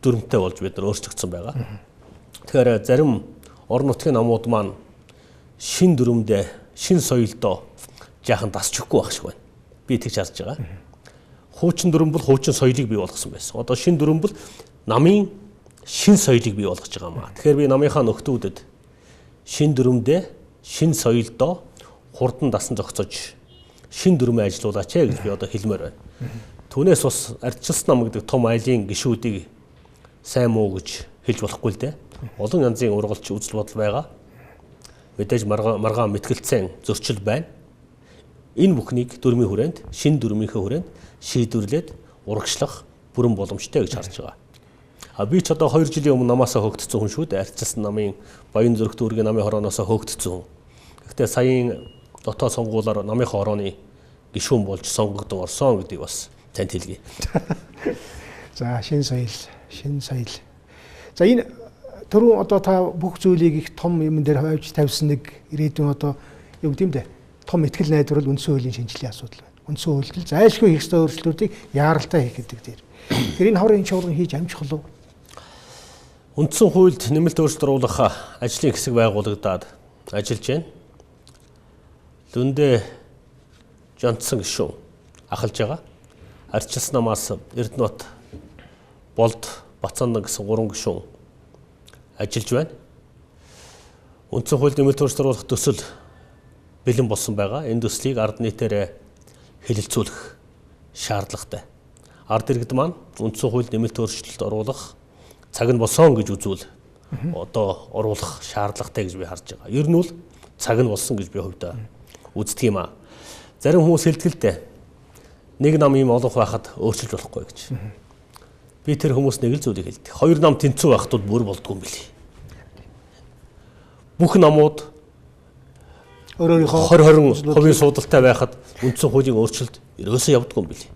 дүрмтэй болж бид нар өөрчлөгдсөн байгаа. Тэгэхээр зарим орон нутгийн намууд маань шин дүрмдээ, шин соёлдоо жаахан дасч өгөхгүй байх шиг байна. Би тэгж харж байгаа. Хуучин дүрм бол хуучин соёлыг бий болгосон байсан. Одоо шин дүрм бол намын шин соёлыг бий болгож байгаа маа. Тэгэхээр би намынхаа нөхдүүдэд шин дүрмдээ, шин соёлдоо хурдан дасан зохицож шин дүрмээ ажилуулаач гэж би одоо хэлмээр байна. Түүнээс бас ардчилсан ном гэдэг том айлын гишүүдийг сайн муу гэж хэлж болохгүй л дээ. Олон янзын ургалч үзэл бодол байгаа. Мэдээж маргаан мэтгэлцэн зөрчил байна. Энэ бүхнийг дүрмийн хүрээнд, шин дүрмийнхээ хүрээнд шийдвэрлээд урагшлах бүрэн боломжтой гэж харж байгаа. Би ч одоо 2 жилийн өмнө намаасаа хөөгдсөн хүн шүү дээ. Ардчилсан намын Баян Зүрх дүүргийн намын хорооноосоо хөөгдсөн хүн. Гэхдээ саяын дотоод сонгуулиар намынхаа хорооны гишүүн болж сонгогдсон орсон гэдгийг бас танд хэлье. За шин соёл. За энэ түрүү одоо та бүх зүйлийг их том юм дээр хавьж тавьсан нэг ирээдүйн одоо юу гэдэм бэ? Том ихтгэл найдварл үндсэн хуулийн шинжилгээ асуудал байна. Үндсэн хуульд зайлшгүй хийх ёстой өөрчлөлтүүдийг яаралтай хийх гэдэг дээр. Тэгэхээр энэ хаврын чуулган хийж амжих болов. Үндсэн хуульд нэмэлт өөрчлөлт оруулах ажлын хэсэг байгуулагдаад ажиллаж байна. Лүндэ Жонцсон гишүүн ахалж байгаа. Ардчилсан намаас Эрдэнэбат, Болд, Бацаандан гэсэн 3 гишүүн ажиллаж байна. Үндсэн хуульд нэмэлт өөрчлөлт оруулах төсөл бэлэн болсон байгаа. Энэ төслийг ард нийтээр хэлэлцүүлэх шаардлагатай. Ард иргэд маань үндсэн хуульд нэмэлт өөрчлөлт оруулах цаг нь болсон гэж үзвэл одоо оруулах шаардлагатай гэж би харж байгаа. Ер нь бол цаг нь болсон гэж би хувьдаа үздэг юм аа. Зарим хүмүүс хэлдэгтэй нэг нам ийм олонх байхад өөрчилж болохгүй гэж. Би тэр хүмүүс нэг л зүйлийг хэлдэг. 2 нам тэнцүү байхад бол бүр болдгүй юм билий. Бүх намууд өөрөөрийнхөө 20% суудалтай байхад үндсэн хуулийн өөрчлөлт ерөөсөө явдаггүй юм билий.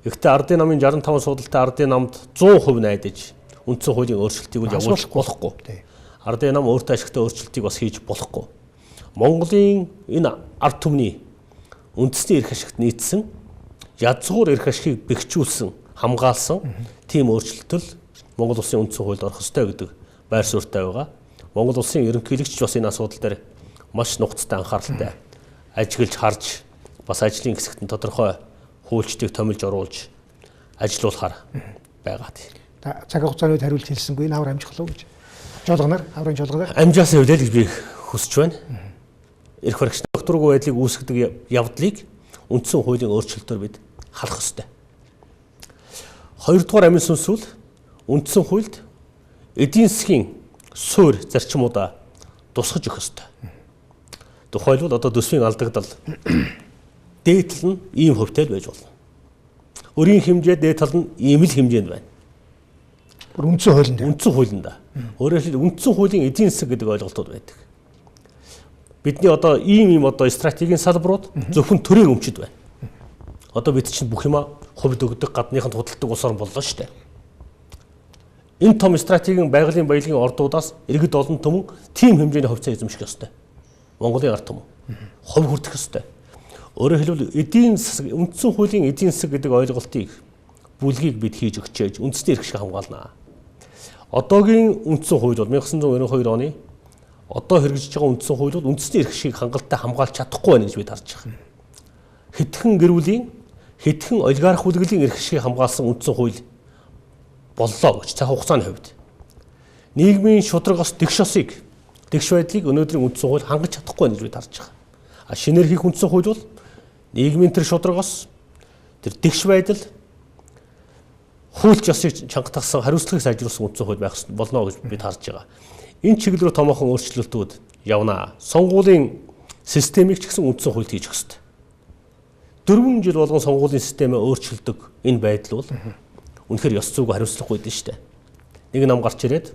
Гэхдээ ардын намын 65 суудалтай ардын намд 100% найдаж үндсэн хуулийн өөрчлөлтийг явуулах болохгүй. Ардын нам өөртөө ашигтай өөрчлөлтийг бас хийж болохгүй. Монголын энэ ард түмний үндэсний эрх ашигт нийцсэн язгуур эрх ашигыг бэхжүүлсэн, хамгаалсан тийм өөрчлөлтөл Монгол улсын үндсэн хуульд орох ёстой гэдэг байр суурьтай байгаа. Монгол улсын ерөнхийлөгч бас энэ асуудал дээр маш нухацтай анхааралтай ажиглаж харж бас ажлын хэсэгт нь тодорхой хуульчдыг томилж оруулж ажилуулахаар байгаа. Та цаг хугацааны үед хариулт хэлсэнгүй энэ хавар амжих болов гэж. Жолгоноор хаврын жолгоноор амжаасаа хүлээл гэж би хүсэж байна. Эрх баригчны докторгүй байдлыг үүсгэдэг явдлыг үндсэн хуулийн өөрчлөлтөөр бид халах ёстой. 2 дугаар амин сүнсүүл үндсэн хуульд эдийн засгийн суурь зарчмуудаа тусгаж өгөх ёстой. Тухайлбал одоо төсвийн алдагдал дээд тал нь ийм хувьтай байж болно. Өрийн хэмжээ дээд тал нь ийм л хэмжээнд байна. Үндсэн хуулинд. Үндсэн хуулинд. Өөрөөр хэлбэл үндсэн хуулийн эдийн засаг гэдэг ойлголтууд байдаг. Бидний одоо ийм одоо стратегийн салбарууд зөвхөн төрийн өмчөд байна. Одоо бид чинь бүх юма хувьд өгдөг, гадныханд худалдаг улс орн боллоо шүү дээ. Энэ том стратегийн байгалийн баялагын ордуудаас иргэд олон түмэн тийм хэмжээний хувьцаа эзэмших ёстой. Монголын ард түмэн хувь хүртэх ёстой. Өөрөөр хэлбэл эдийн засаг, үндсэн хуулийн эдийн засаг гэдэг ойлголтыг бүлгийг бид хийж өгчээж үндэсний эрх шиг хамгаална. Одоогийн үндсэн хууль бол 1992 оны одоо хэрэгжиж байгаа үндсэн хууль бол үндэсний эрх шиг хангалттай хамгаалж чадахгүй байна гэж бид харж байгаа. Хэдхэн гэр бүлийн, хэдхэн олигарх бүлгэлийн эрх шиг хамгаалсан үндсэн хууль боллоо гэж цаг хугацааны хувьд. Нийгмийн шударгаас тэгш байдлыг өнөөдрийн үндсэн хууль хангаж чадахгүй байна гэж бид харж байгаа. А шинээр хийх үндсэн хууль бол нийгмийн тэр шударгаас тэр тэгш байдал хуульч ёсыг чангатгасан хариуцлагыг сайжруулсан үндсэн хууль байх болно гэж бид харж байгаа. Энэ чиглэл рүү томоохон өөрчлөлтүүд явна. Сонгуулийн системийг ч гэсэн үндсэн хуульд хийж өгөх ёстой. 4 жил болгон сонгуулийн системээ өөрчилдөг энэ байдал бол үнэхээр ёс зүйг хариуцлахгүй дээ шүү дээ. Нэг нам гарч ирээд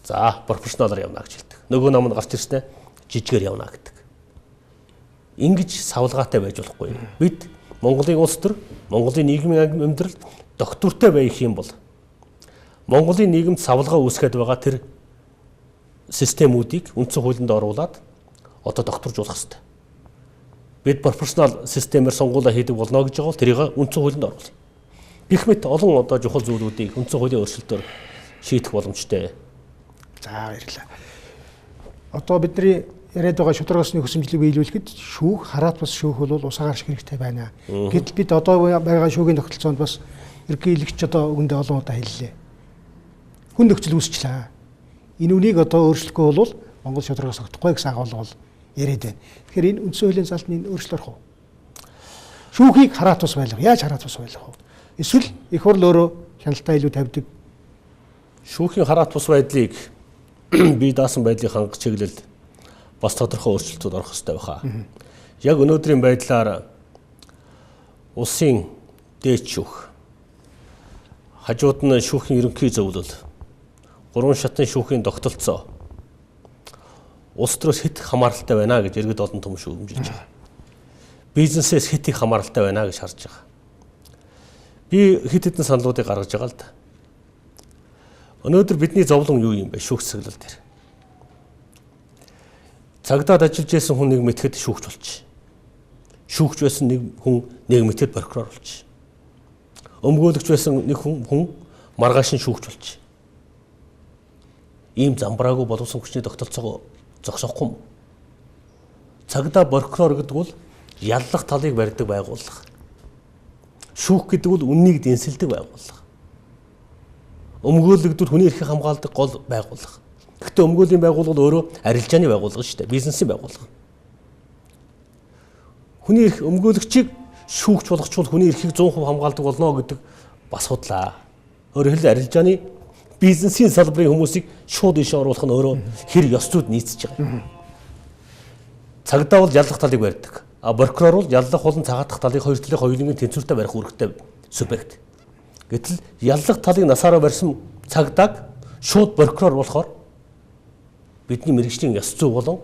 за пропорционалаар явна гэж хэлдэг. Нөгөө нам нь гарч ирснээр жижигээр явна гэдэг. Ингэж савлгаатай байж болохгүй. Бид Монголын улс төр, Монголын нийгмийн амьдрал доктортой байх юм бол Монголын нийгэмд савлгаа үүсгэж байгаа тэр системүүдийг үндсэн хуулинд оруулаад одоо докторжуулах хэрэгтэй. Бид пропорционал системээр сонгуулаа хийдэг болно гэж байгаа бол тэрийг үндсэн хуулинд оруулъя. Гэх мэт олон одоо чухал зүйлүүдийг үндсэн хуулийн өөрчлөлтөөр шийдэх боломжтой. За баярлалаа. Одоо бидний яриад байгаа шударга усны хөсөмжлийг биелүүлэхэд шүүх, хараат бас шүүх бол усаагаар шиг хэрэгтэй байна. Гэтэл бид одоо байгаа шүүхийн тогтолцоонд бас ерөнхийлөгч одоо үгэндээ олон удаа хэллээ. Хүн нөхцөл үүсчлээ. Энэ үнийг одоо өөрчлөхгүй бол Монгол шударгаас огтхгүй гэсэн агуулга бол яриад байна. Тэгэхээр энэ үндсэн хуулийн залтны өөрчлөлт орох уу? Шүүхийг хараат ус байлгах. Яаж хараат ус байлгах вэ? Эсвэл их хурл өөрөө шаналтай илүү тавьдаг. Шүүхийн хараат ус байдлыг бие даасан байдлын хангах чиглэлд бас тодорхой өөрчлөлтүүд орох ёстой байхаа. Яг өнөөдрийн байдлаар улсын дээд шүүх, хажууд нь шүүхийн ерөнхий зөвлөл, 3 шатны шүүхийн тогтолцоо улс төрөөс хэд хамааралтай байна гэж иргэд олон том шүүмжилж байгаа. Бизнесээс хэд их хамааралтай байна гэж харж байгаа. Би хэд хэдэн саналуудыг гаргаж байгаа л да. Өнөөдөр бидний зовлон юу юм бэ? Шүүх засаглал дээр. Цагдаад ажиллаж байсан хүн нэг мэтгэд шүүгч болчих. Шүүгч байсан нэг хүн нэг мэтгэд прокурор болчих. Өмгөөлөгч байсан нэг хүн маргааш нь шүүгч болчих. Ийм замбраагүй боловсон хүчний тогтолцоогоо зогсоохгүй юм. Цагдаа прокурор гэдэг бол яллах талыг барьдаг байгууллага. Шүүх гэдэг бол үннийг дэнсэлдэг байгууллага. Өмгөөлөгдөд хүний эрхийг хамгаалдаг гол байгууллага. Гэхдээ өмгөөлийн байгууллага өөрөө арилжааны байгууллага шүү дээ. Бизнесийн байгууллага. Хүний эрх өмгөөлөгчийг шүүгч болгочвол хүний эрхийг 100% хамгаалдаг болно гэдэг бас худлаа. Өөрөөр хэлбэл арилжааны бизнесийн салбарын хүмүүсийг шууд ишээ оруулах нь өөрөө хэр ёс зүйд нийцэж байгаа. Цагдаа бол яллах талыг барьдаг. Прокурор бол яллах болон цагаатах талыг хоёр талын хоёулангийн тэнцвэртэй барих үүрэгтэй субъект. Гэтэл яллах талыг насаараа барьсан цагдааг шууд прокурор болохоор бидний мэрэгжлийн ёс зүй болон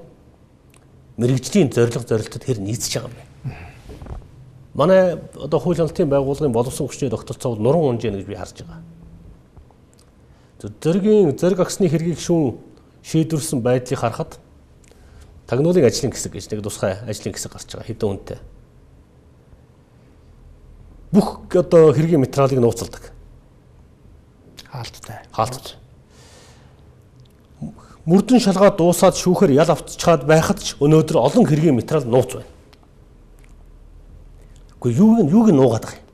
мэрэгжлийн зорилтод хэр нийцэж байгаа юм бэ? Манай одоо хууль хяналтын байгууллагын боловсон хүчний тогтолцоо бол нуруу унжээ гэж би харж байгаа. Зэрэг аксны хэргийг шүүн шийдвэрлсэн байдлыг харахад тагнуулын ажлын хэсэг гэж нэг тусгай ажлын хэсэг гарч байгаа хэдэн үнэтэй. Бүх одоо хэргийн материалыг нууцладаг. Хаалттай. Мөрдөн шалгаа дуусаад шүүхээр ял авчаад байхад ч өнөөдөр олон хэргийн материал нууц байна. Гэхдээ юуг нь нуугаад байгаа юм?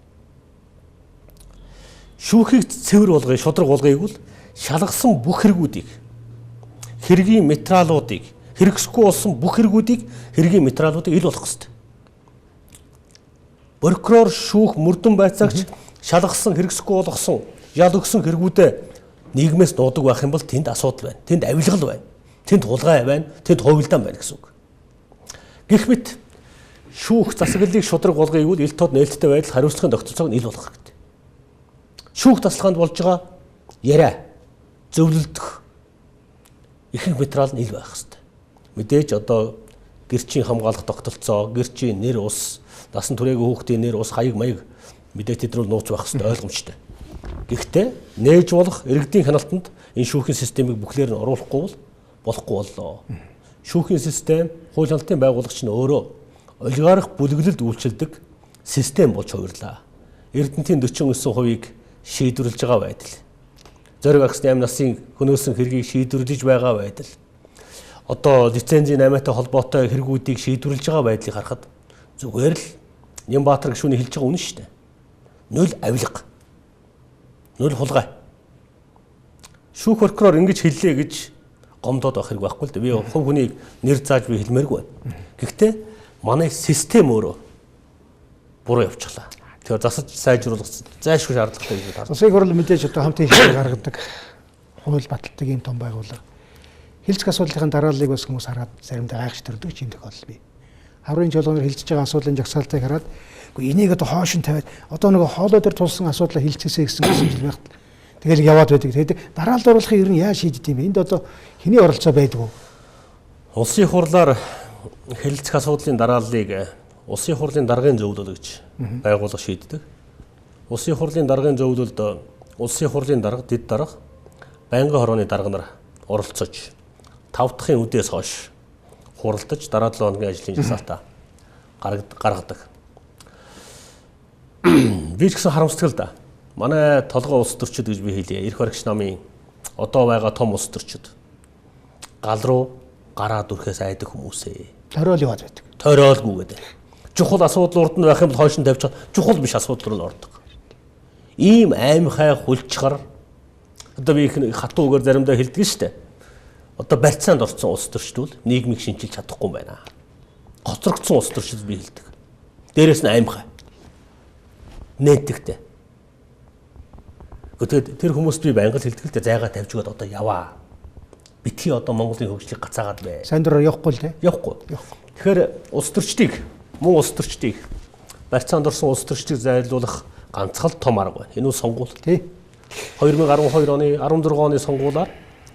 Шүүхийг цэвэр болгоё, шудраг болгоёг бол шалгасан бүх хэрэгүүдийг, хэргийн материалуудыг, хэрэгсэхгүй болсон бүх хэрэгүүдийг, хэргийн материалуудыг ил болгох хэрэгтэй. Прокурор, шүүх, мөрдөн байцаагч шалгасан, хэрэгсэхгүй болгосон, ял өгсөн хэрэгүүдээ нийгмээс дуудаг байх юм бол тэнд асуудал байна. Тэнд авилгал байна. Тэнд хулгай байна. Тэнд хувилдаан байна гэсэн үг. Гэх мэт шүүх засаглалыг шудраг болгоёг бол ил тод нээлттэй байдал хариуцлагын тогтолцоог нь ил болгох хэрэгтэй. Шүүх тасалгаанд болж байгаа яриа, зөвлөлдөх ихэнх материал нь ил байх хэрэгтэй. Мэдээж одоо гэрчийн хамгаалах тогтолцоо, гэрчийн нэр ус, насан туршийн хүүхдийн нэр ус, хаяг маяг мэдээ тэдрүүл нууц байх хэрэгтэй, ойлгомжтой. Гэхдээ нээж болох иргэдийн хяналтанд энэ шүүхийн системийг бүхлээр нь оруулахгүй бол болохгүй боллоо. Шүүхийн систем, хууль хяналтын байгууллагч нь өөрөө олигарх бүлэглэлд үйлчилдэг систем болж хувирлаа. Эрдэнэтийн 49%-ийг шийдвэрлэж байгаа байдал. Зориг аксны 8 насын хөнөөсөн хэргийг шийдвэрлэж байгаа байдал. Одоо лицензийн 8-тай холбоотой хэрэгүүдийг шийдвэрлэж байгаа байдлыг харахад зүгээр л Нямбаатар гишүүний хэлж байгаа үнэн шүү дээ. Нөл авилга. Нөл хулгай. Шүүх прокурор ингэж хэллээ гэж гомдоод байх хэрэг байхгүй л дээ. Би хувь хүнийг нэр зааж би хэлмээргүй байна. Гэхдээ манай систем өөрөө буруу явчихлаа. Тэгэхээр засаж сайжруулах зайлшгүй шаардлагатай гэж байна. Засаг хурал мэдээж одоо хамт хэлбэр гаргадаг хууль баталдаг ийм том байгууллага. Хилцэх асуудлын дарааллыг бас хүмүүс хараад заримдаа гайхаж төрдөг юм тохиолдол бий. Хаврын жолооноор хилцэж байгаа асуудлын жагсаалтыг хараад үгүй энийг одоо хоош нь тавиад одоо нэг хоолой дээр тулсан асуудлаа хилцээсэй гэсэн асууж байхад тэгэл яваад байдаг. Тэгээд дараалал оруулахыг ер нь яаж шийдэж юм бэ? Энд одоо хэний оролцоо байдаг вэ? Улсын хурлаар хэлэлцэх асуудлын дарааллыг улсын хурлын даргын зөвлөл гэж байгууллага шийддэг. Улсын хурлын даргын зөвлөлд улсын хурлын дарга, дэд дарга, байнгын хорооны дарга нар оролцож 5 дахын үдээс хойш хуралдаж дараа 7 хоногийн ажлын жагсаалтаа гаргадаг. Би ч гэсэн харамсдаг л да. Манай толгой улс төрчид гэж би хэлье. Эрх баригч намын одоо байгаа том улс төрчид гал руу гараа дүрхээс айдаг хүмүүсээ. Тойрол яваад байдаг. Тойроолгүй гэдэг. Чухал асуудал урд нь байх юм бол хойш нь тавьж чухал биш асуудал руу ордог. Ийм аймхай хулчгаар одоо би их хатуугаар заримдаа хэлдэг шүү дээ. Одоо барьцаанд орсон улс төрчдүүл нийгмийг шинжилж чадахгүй юм байна. Гоцрогдсон улс төрчд би хэлдэг. Дээрээс нь аймхай. Нээдэгтэй. Гэхдээ тэр хүмүүст би байнга л хэлдэг л дээ зайгаа тавьжгаад одоо яваа. Битгий одоо Монголын хөгжлийг гацаагаад бай. Сайн дураар явахгүй л дээ. Явахгүй. Тэгэхээр улс төрчдийг мөн улс төрчдийг барьцаанд орсон улс төрчдийг зайлуулах ганцхан том арга байна. Энэ нь сонгуул. Тий. 2012 оны 16 оны сонгуулиар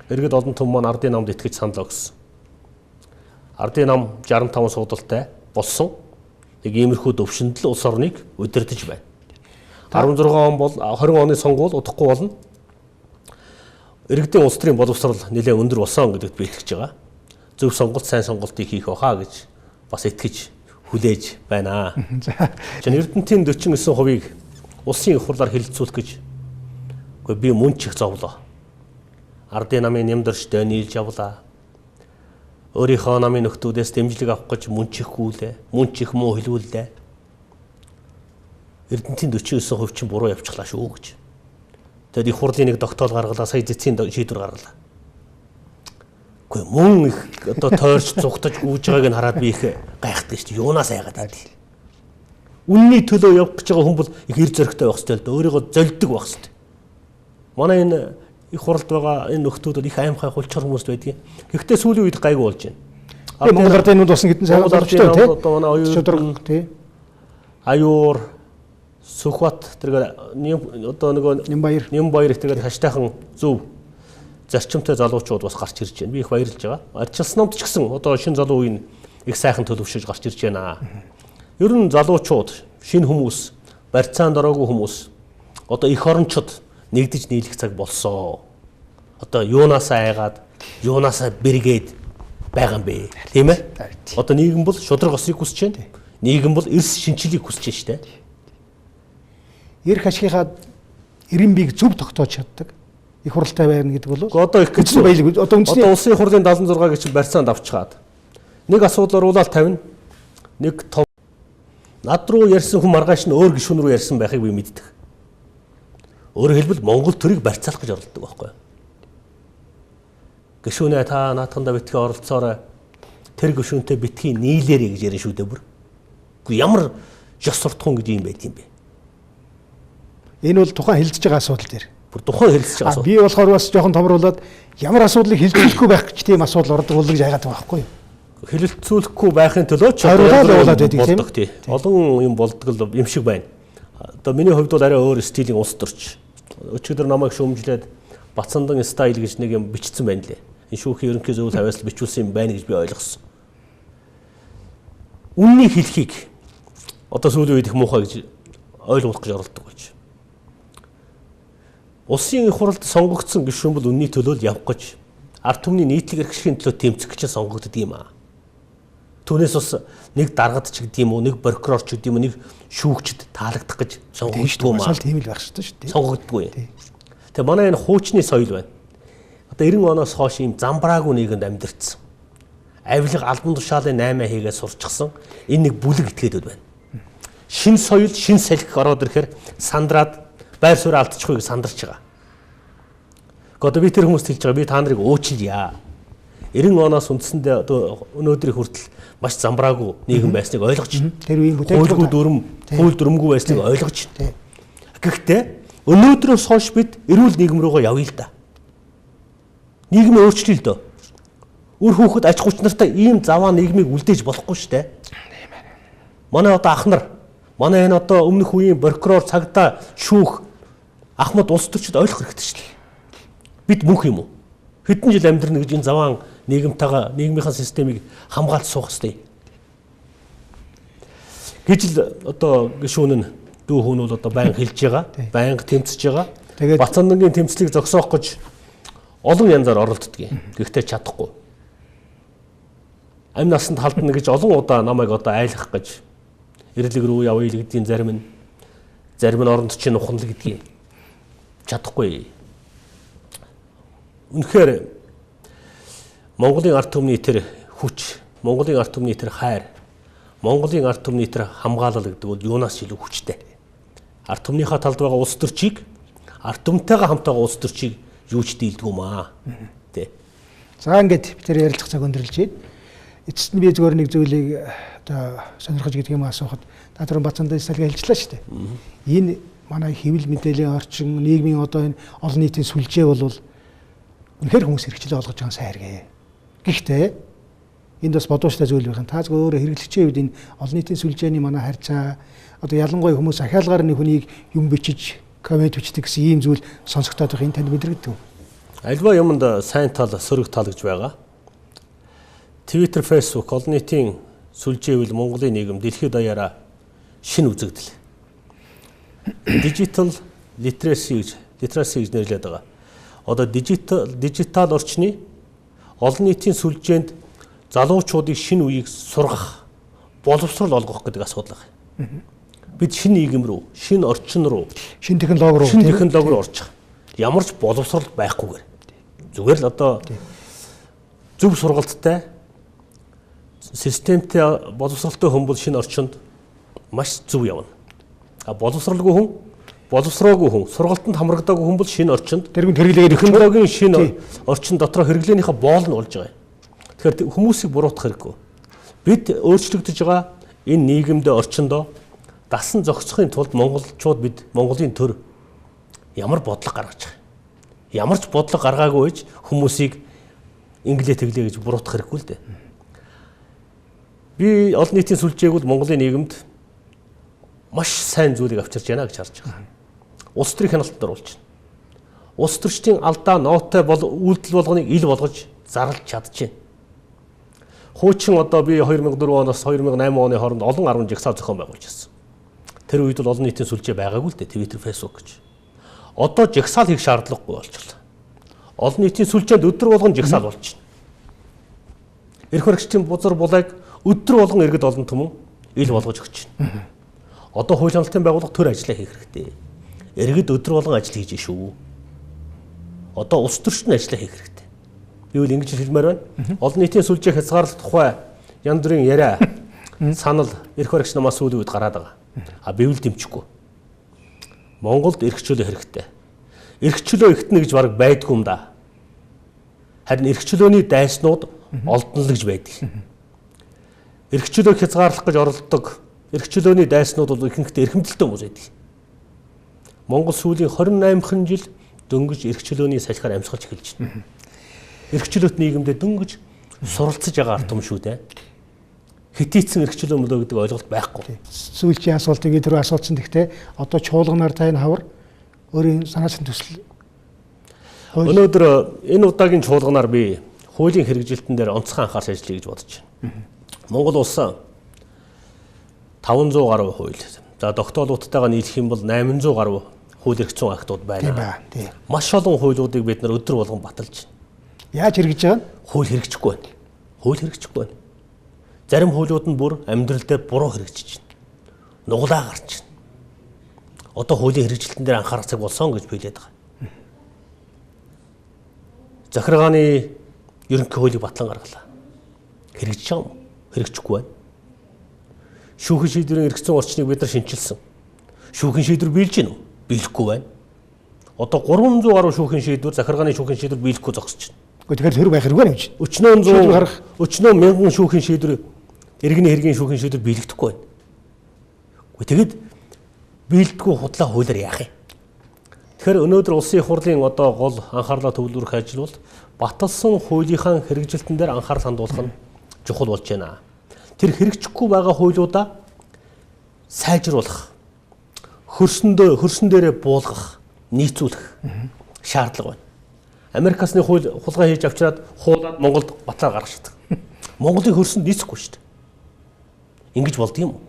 иргэд олон түмэн маань ардын намд итгэж санал өгсөн. Ардын нам 65 суудалтай болсон. Нэг иймэрхүү төвшөнд л улс орныг удирдах байна. 16 он бол 20 оны сонгуул удахгүй болно. Иргэдийн улс төрийн боловсрол нэлээд өндөр болсон гэдэгт би итгэж байгаа. Зөв сонголт, сайн сонголтыг хийх байхаа гэж бас итгэж хүлээж байна. За Эрдэнэтийн 49%-ийг улсын их хурлаар хэлэлцүүлэх гэж би мөн ч их зовлоо. Ардын намын нэмдэрчтэй нийлж явлаа. Өөрийнхөө намын нөхдүүдээс дэмжлэг авах гэж мөн ч их гүйлээ. Мөн ч их муу хэлүүллээ. Эрдэнэтийн 49% чинь буруу явчихлаа шүү гэж. Тэгэд их хурлын нэг тогтоол гаргалаа, сая зэцгийн шийдвэр гаргалаа. Гэхдээ мөн их одоо тойрч зүгтаж гүйж байгааг нь хараад би их гайхдаг шүү дээ. Юунаас айгаад байд. Үнний төлөө явах гэж байгаа хүн бол их эр зөрөгтэй байх хэрэгтэй л дээ. Өөрийгөө зольдог байх хэрэгтэй. Манай энэ их хуралд байгаа энэ нөхдүүд бол их аймхай хулчар хүмүүс байдаг. Гэхдээ сүүлийн үед гайгүй болж байна. Монгол ардын нүд болсон гэдэн сайн болж байна тий. Одоо манай оюун тий. Аюур Сүхбат тэргээр одоо нөгөө Нямбаяр тэргээр хаштайхан зөв зарчимтай залуучууд бас гарч ирж байна. Би их баярлж байгаа. Арчилсан номд ч гэсэн одоо шинэ залуу үеийн их сайхан төлөвшөж гарч ирж байна. Ер нь залуучууд, шинэ хүмүүс, барьцаанд ороогүй хүмүүс одоо их орончууд нэгдэж нийлэх цаг болсоо. Одоо юунаасаа айгаад, юунаасаа бэргээд байгаа юм бэ? Тийм ээ? Одоо нийгэм бол шудраг осыг хүсэж байна. Нийгэм бол эрс шинчилийг хүсэж байна шүү дээ. Эрх ашигынхаа эрен бийг зөв тогтоож чаддаг их хуралтай байна гэдэг бол одоо их гэж баялаг. Одоо улсын хурлын 76-ыг чинь барьцаанд авчгаад нэг асуудал оруулаад тавина. Нэг том над руу ярьсан хүн маргааш нь өөр гишүүн рүү ярьсан байхыг би мэддэг. Өөрөөр хэлбэл Монгол төрийг барьцаалах гэж оролддог байхгүй юу? Гишүүнээ та наадхандаа битгий оролцоорой. Тэр гишүүнтэй битгий нийлээрэй гэж ярина шүү дээ бүр. Гэхдээ ямар ёс суртахуун гэж юм байт юм бэ? Энэ бол тухайн хэлэлцэж байгаа асуудал дээр. Бүр тухайн хэлэлцэж байгаа асуудал. Би болохоор бас жоохон томруулаад ямар асуудлыг хэлэлцүүлэхгүй байх гэж тийм асуудал ордог бол гэж яагаад байгаа байхгүй юу? Хэлэлцүүлэхгүй байхын төлөө ч явуулаад байдаг тийм. Олон юм болдог л юм шиг байна. Одоо миний хувьд бол арай өөр стилийн улс төрч. Өчигдөр намайг шүүмжлээд Бацандан стайл гэж нэг юм бичсэн байна лээ. Энэ шүүхийн ерөнхий зөвлөл хавьяас бичүүлсэн юм байна гэж би ойлгосон. Үннийг хэлхийг одоо сүүлийн үед их муухай гэж ойлгуулах гэж оролддог байж. Улсын их хурлд сонгогдсон гишүүн бол үнний төлөө л явах гэж ард түмний нийтлэг эрхшлийн төлөө тэмцэх гэж сонгогддог юм аа. Түүнээс бас нэг даргад ч гэдэг юм уу, нэг прокурор ч гэдэг юм уу, нэг шүүгчд таалагдах гэж сонгогддог юм аа. Тийм л байх шүү дээ. Сонгогддоггүй. Тэгээ манай энэ хуучны соёл байна. Одоо 90 оноос хойш ийм замбраагүй нийгэмд амьдэрсэн. Авилга албан тушаалын 8 хийгээд сурчсан энэ нэг бүлэг этгээдүүд байна. Шин соёл, шин салхи ороод ирэхээр сандраад байр суурь алдчихгүй гэж сандарч байгаа. Одоо би тэр хүмүүст хэлж байгаа би та нарыг уучлъя. 90 оноос үндсэндээ одоо өнөөдрийн хүртэл маш замбраагүй нийгэм байсныг ойлгож байна. Тэр үеийн хууль дүрмгүй байсныг ойлгож байна. Гэхдээ өнөөдрөөс хойш бид эрүүл нийгэм рүүгээ явъя л да. Нийгэм өөрчлөе л дөө. Үр хүүхэд аж ахуйч нартай ийм заваа нийгмийг үлдээж болохгүй шүү дээ. Манай одоо ах нар, манай энэ одоо өмнөх үеийн прокурор, цагдаа, шүүх, ахмад улс төрчид ойлгох хэрэгтэй шүү дээ. Бид мөнх юм уу? Хэдэн жил амьдрна гэж энэ заваан нийгэмтэйгээ нийгмийнхаа системийг хамгаалж суух хэрэгтэй. Гэж л одоо гишүүн нь дүү хүн бол одоо байнга хэлж байгаа, байнга тэмцэж байгаа. Тэгээд Бацандангийн тэмцлийг зогсоох гэж олон янзаар оролддог юм. Гэхдээ чадахгүй. Амь насанд халдна гэж олон удаа намайг одоо айлах гэж эрлэг рүү явъя л гэдгийг зарим нь оронд чинь ухнал гэдгийг чадахгүй. Үнэхээр Монголын ард түмний тэр хүч, Монголын ард түмний тэр хайр, Монголын ард түмний тэр хамгаалал гэдэг бол юунаас илүү хүчтэй. Ард түмнийхээ талд байгаа улс төрчийг, ард түмтэйгээ хамтаага улс төрчийг юу ч дийлдэг юм аа. Тэ. За ингээд бид нэр ярилцах цаг өндөрлж байна. Эцэст нь би зөвхөн нэг зүйлийг одоо сонирхож гэдэг юм асуухад та түрүүн Бацандан салгаа хэлжлээ шүү дээ. Энэ манай хэвлэл мэдээллийн орчин, нийгмийн одоо энэ олон нийтийн сүлжээ бол үнэхээр хүмүүс хэрэгчлээ олгож байгаа сайн хэрэг. Гэхдээ энд бас бодууштай зүйл байх. Та зөв өөрөө хэрэглэгчийн үед энэ олон нийтийн сүлжээний манай харьцаа одоо ялангуяа хүмүүс ахиалгаар нэг хүнийг юм бичиж коммент бичдэг гэсэн ийм зүйл сонсогдоод байх энэ танд мэдрэгддэг үү? Альва юмд сайн тал, сөрөг тал гэж байгаа. Twitter, Facebook олон нийтийн сүлжээ үйл Монголын нийгэм дэлхийд даяараа шинэ үзэгдэл. Digital literacy гэж нэрлэдэг байгаа. Одоо дижитал орчны олон нийтийн сүлжээнд залуучуудыг шинэ үеийг сургах, боловсрол олгох гэдэг асуудал байна. Бид шинэ нийгэм рүү, шинэ орчин руу, шинэ технологи руу орж байгаа. Ямар ч боловсрол байхгүйгээр. Зүгээр л одоо зөв сургалттай, системтэй боловсролтой хүн бол шинэ орчинд маш зөв явна. Боловсроогүй хүн, сургалтанд хамрагдаагүй хүн бол шинэ орчинд технологийн шинэ орчин дотор хэрэглээнийхээ боол нь болж байгаа юм. Тэгэхээр хүмүүсийг буруутгах хэрэггүй. Бид өөрчлөгдөж байгаа энэ нийгэмдээ орчиндоо дасан зохицохын тулд Монголын төр ямар бодлого гаргаж байгаа. Ямар ч бодлого гаргаагүй гэж хүмүүсийг инглээ тэглээ гэж буруутгах хэрэггүй л дээ. Би олон нийтийн сүлжээг бол Монголын нийгэмд маш сайн зүйлийг авчирч байна гэж харж байгаа. Улс төрийн хяналтанд оруулж байна. Улс төрчдийн алдаа нооттой үйлдэл болгоныг ил болгож зарлж чадчихэв. Хуучин одоо би 2004 оноос 2008 оны хооронд олон 10 жагсаал зохион байгуулж ирсэн. Тэр үед бол олон нийтийн сүлжээ байгаагүй л дээ, Twitter, Facebook гэж. Одоо жагсаал хийх шаардлагагүй болчихлоо. Олон нийтийн сүлжээнд өдөр болгон жагсаал болж байна. Эрх баригчдын бузар булайг өдөр болгон иргэд олон түмэн ил болгож өгч байна. Одоо хууль хяналтын байгууллага төр ажиллаа хийх хэрэгтэй. Иргэд өдөр болгон ажил хийж шүү. Одоо улс төрчид нь ажиллаа хийх хэрэгтэй. Би үл ингэж хэлмээр байна. Олон нийтийн сүлжээ хязгаарлалт тухай янз бүрийн яриа, санал эрх баригч намаас сүүлийн үед гараад байгаа. Би үл дэмжихгүй. Монголд эрх чөлөө хэрэгтэй. Эрх чөлөө ихтнэ гэж баг байдгүй юм да. Харин эрх чөлөөний дайснууд олдно л гэж байдаг. Эрх чөлөөг хязгаарлах гэж оролддог эрх чөлөөний дайснууд бол ихэнхдээ эрхэмдэлтэй хүмүүс байдаг. Монгол сүүлийн 28хан жил дөнгөж эрх чөлөөний салхиар амьсгалж эхэлж байна. Эрх чөлөөт нийгэмдээ дөнгөж суралцж байгаа ард түмэн шүү дээ. Хэтийцэн эрх чөлөө мөлөө гэдэг ойлголт байхгүй. Сүүлчийн асуултыг түрүү асуусан. Гэхдээ одоо чуулганаар тань хавар өөрийн санаачны төсөл. Өнөөдөр энэ удаагийн чуулганаар би хуулийн хэрэгжилтэн дээр онцгой анхаарч ажиллая гэж бодож байна. Монгол улс 500 гаруй хууль. За тогтоолуудтайгаа нийлэх юм бол 800 гаруй хууль эрх зүйн актууд байна. Маш олон хуулиудыг бид нар өдөр болгон баталж байна. Яаж хэрэгжиж байгаа нь? Хууль хэрэгжихгүй байна. Хууль хэрэгжихгүй байна. Зарим хуулиуд нь бүр амьдрал дээр буруу хэрэгжиж байна. Нуглаа гарч байна. Одоо хуулийн хэрэгжилтэн дээр анхаарах цаг болсон гэж биелээд байгаа. Захиргааны ерөнхий хуулийг батлан гаргалаа. Хэрэгжиж байгаа юм? Хэрэгжихгүй байна. Шүүхийн шийдвэрийн эрх зүйн орчныг бид нар шинчилсэн. Шүүхийн шийдвэр биелж гин үү? Биелэхгүй байна. Одоо 300 гаруй шүүхийн шийдвэр, захиргааны шүүхийн шийдвэр биелэхгүй зогсож байна. Тэгэхээр тэр байх хэрэггүй юм чинь. Өчнөө мянган шүүхийн шийдвэр иргэний хэргийн шүүхийн шийдвэр биелэгдэхгүй байна. Тэгэд биелдэггүй худлаа хуулиар яах юм? Тэгэхээр өнөөдөр улсын их хурлын одоо гол анхаарлаа төвлөрөх ажил бол баталсан хуулийнхаа хэрэгжилтэн дээр анхаарал хандуулах нь чухал болж байна. Тэр хэрэгжихгүй байгаа хуулиудаа сайжруулах, хөрсөн дээрээ буулгах, нийцүүлэх шаардлага байна. Америкасны хулгай хийж авчираад хуулаад Монголд батлаа гаргаж чаддаг. Монголын хөрсөнд нийцэхгүй шүү дээ. Ингэж болд юм уу?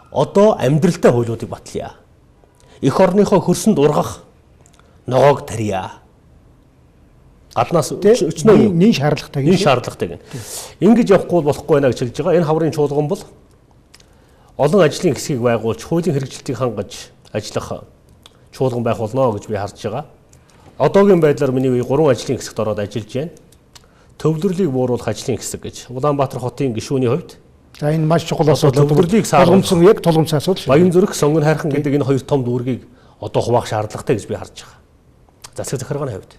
Одоо амьдралтай хуулиудыг батлая. Эх орныхоо хөрсөнд ургах ногоог тарья. Гаднаас өчнөө нин шаардлагатай гэнэ. Ингэж явахгүй болохгүй байна гэж хэлж байгаа. Энэ хаврын чуулган бол олон ажлын хэсгийг байгуулж хуулийн хэрэгжилтийг хангаж ажиллах чуулган байх болно гэж би харж байгаа. Одоогийн байдлаар миний үе 3 ажлын хэсэгт ороод ажиллаж байна. Төвлөрлийг бууруулах ажлын хэсэг гэж. Улаанбаатар хотын гишүүний хувьд за энэ маш чухал асуудал. Төвлөрлийг тулгымсан яг тулгымсан асуудал шүү. Баянзүрх, Сонгон хайрхан гэдэг энэ хоёр том дүүргийг одоо хуваах шаардлагатай гэж би харж байгаа. Засаг захиргааны хувьд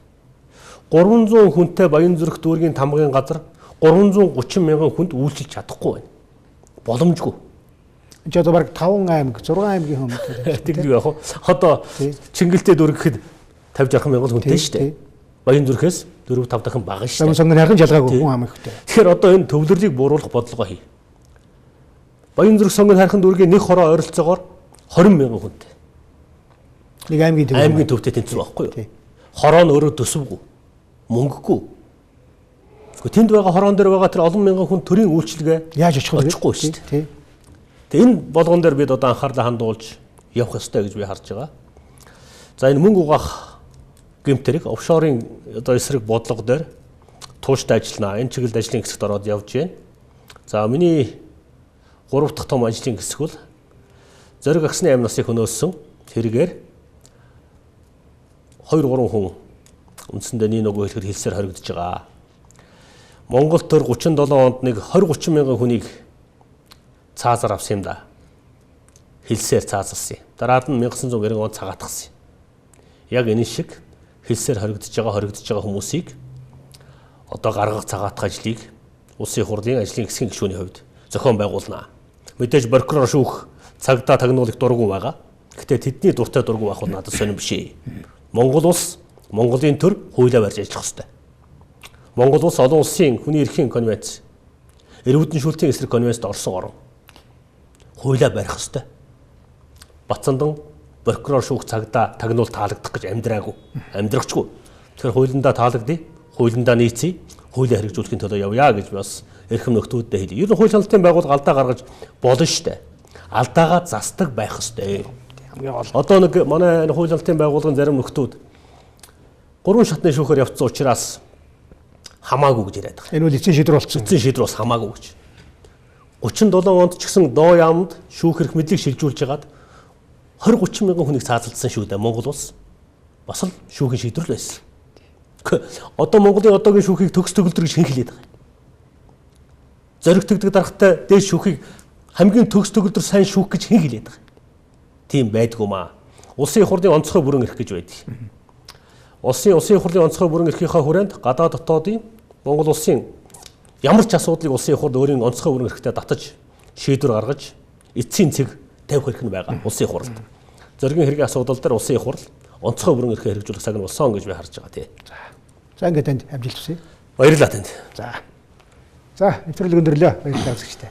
300 хүнтэй Баянзүрх дүүргийн тамгын газар 330 мянган хүнд үйлчилж чадахгүй байна. Боломжгүй. Энд одоо баг 5 аймаг, 6 аймгийн хүмүүс тэгэл яг одоо Чингэлтэй дүүрэг гэхэд 50-60 мянган хүнтэй шүү дээ. Баянзүрхээс 4-5 дахин бага шүү дээ. Сонгон хайрхан жалгаагүй хүн ам ихтэй. Тэгэхээр одоо энэ төвлөрлийг бууруулах бодлого хий. Баянзүрх, Сонгон хайрхан дүүргийн нэг хороо ойролцоогоор 20 мянган хүнтэй. Нэг аймгийн төвтэй тэнцүү байхгүй юу? Хороо нь өөрөө төсөвгүй. Мөнгөгүй. Тэнд байгаа хороон дээр байгаа тэр олон мянган хүн төрийн үйлчилгээ яаж очихгүй шүү дээ. Тэгээ энэ болгон дээр бид одоо анхаарлаа хандуулж явах ёстой гэж би харж байгаа. За энэ мөнгө угаах гэмтэрэг офшорын одоо эсрэг бодлого дээр тууштай ажиллана. Энэ чиглэлд ажлын хэсэгт ороод явж байна. За миний 3 дахь том ажлын хэсэг бол зориг агсны 8 насыг хөнөөсөн тэргээр 2-3 хүн үндсэндээ нэг нөгөө хэлэхэд хэлсээр хоригдож байгаа. Монголд төр 37 онд нэг 20-30 мянган хүнийг цаазаар авсан юм да. Хэлсээр цаазалсан. Дараад нь 1990 онд цагаатгсан. Яг энэ шиг хэлсээр хоригдож байгаа хүмүүсийг одоо гаргах цагаатгах ажлыг улсын хурлын ажлын хэсгийн гишүүний хувьд зохион байгуулна. Мэдээж прокурор шүүх цагдаа тагнуулах дурггүй байгаа. Гэхдээ тэдний дуртай дурггүй байх нь надад сонирм биш ээ. Монгол улс Монголын төр хуулиар барьж ажиллах ёстой. Монгол улс олон улсын хүний эрхийн конвенц, эрүүл шүүлтийн эсрэг конвенцд орсон орн. Хуулиар барих ёстой. Бацандан прокурор шүүх цагдаа тагнуул таалагдах гэж амьдрахчгүй. Тэгэхээр хуулиндаа таалагдъя, хуулиндаа нийцъя, хуулиар хэрэгжүүлэхийн төлөө явъя гэж би бас эрхэм нөхдүүдэд хэлье. Ер нь хууль шалгалтын байгууллага алдаа гаргаж болно штэ. Алдаагаа застдаг байх ёстой. Одоо нэг манай хууль шалгалтын байгууллагын зарим нөхдүүд 3 шатны шүүхээр явцсан учраас хамаагүй гэж яриад байгаа. Энэ бол эцсийн шийдвэр болсон. Эцсийн шийдвэр бас хамаагүй гэж. 37 онд ч гэсэн доо яамд шүүх эрх мэдлийг шилжүүлж хагаад 20-30 мянган хүнийг цаазалдсан шүү дээ. Монгол улс бас л шүүхийн шийдвэр л байсан. Одоо Монголын одоогийн шүүхийг төгс төгөлдөр гэж хэн хэлээд байгаа юм? Зориг тэгдэг даргатай дээд шүүхийг хамгийн төгс төгөлдөр сайн шүүх гэж хэн хэлээд байгаа юм? Тийм байдгүй маа. Улсын их хурлын онцгой бүрэн эрх гэж байдаг. Улсын их хурлын онцгой бүрэн эрхийнхаа хүрээнд гадаад дотоодын Монгол улсын ямар ч асуудлыг улсын их хурл өөрийн онцгой бүрэн эрхтэй татаж шийдвэр гаргаж эцсийн цэг тавих эрх нь байгаа улсын их хурлд. Зоригийн хэргийн асуудал дээр улсын их хурл онцгой бүрэн эрхээ хэрэгжүүлэх цаг нь болсон гэж би харж байгаа тий. За ингээд танд амжилт хүсье. Баярлалаа танд. За. За, нэвтрүүлэг өндөрлөө. Баярлалаа үзэгчдээ.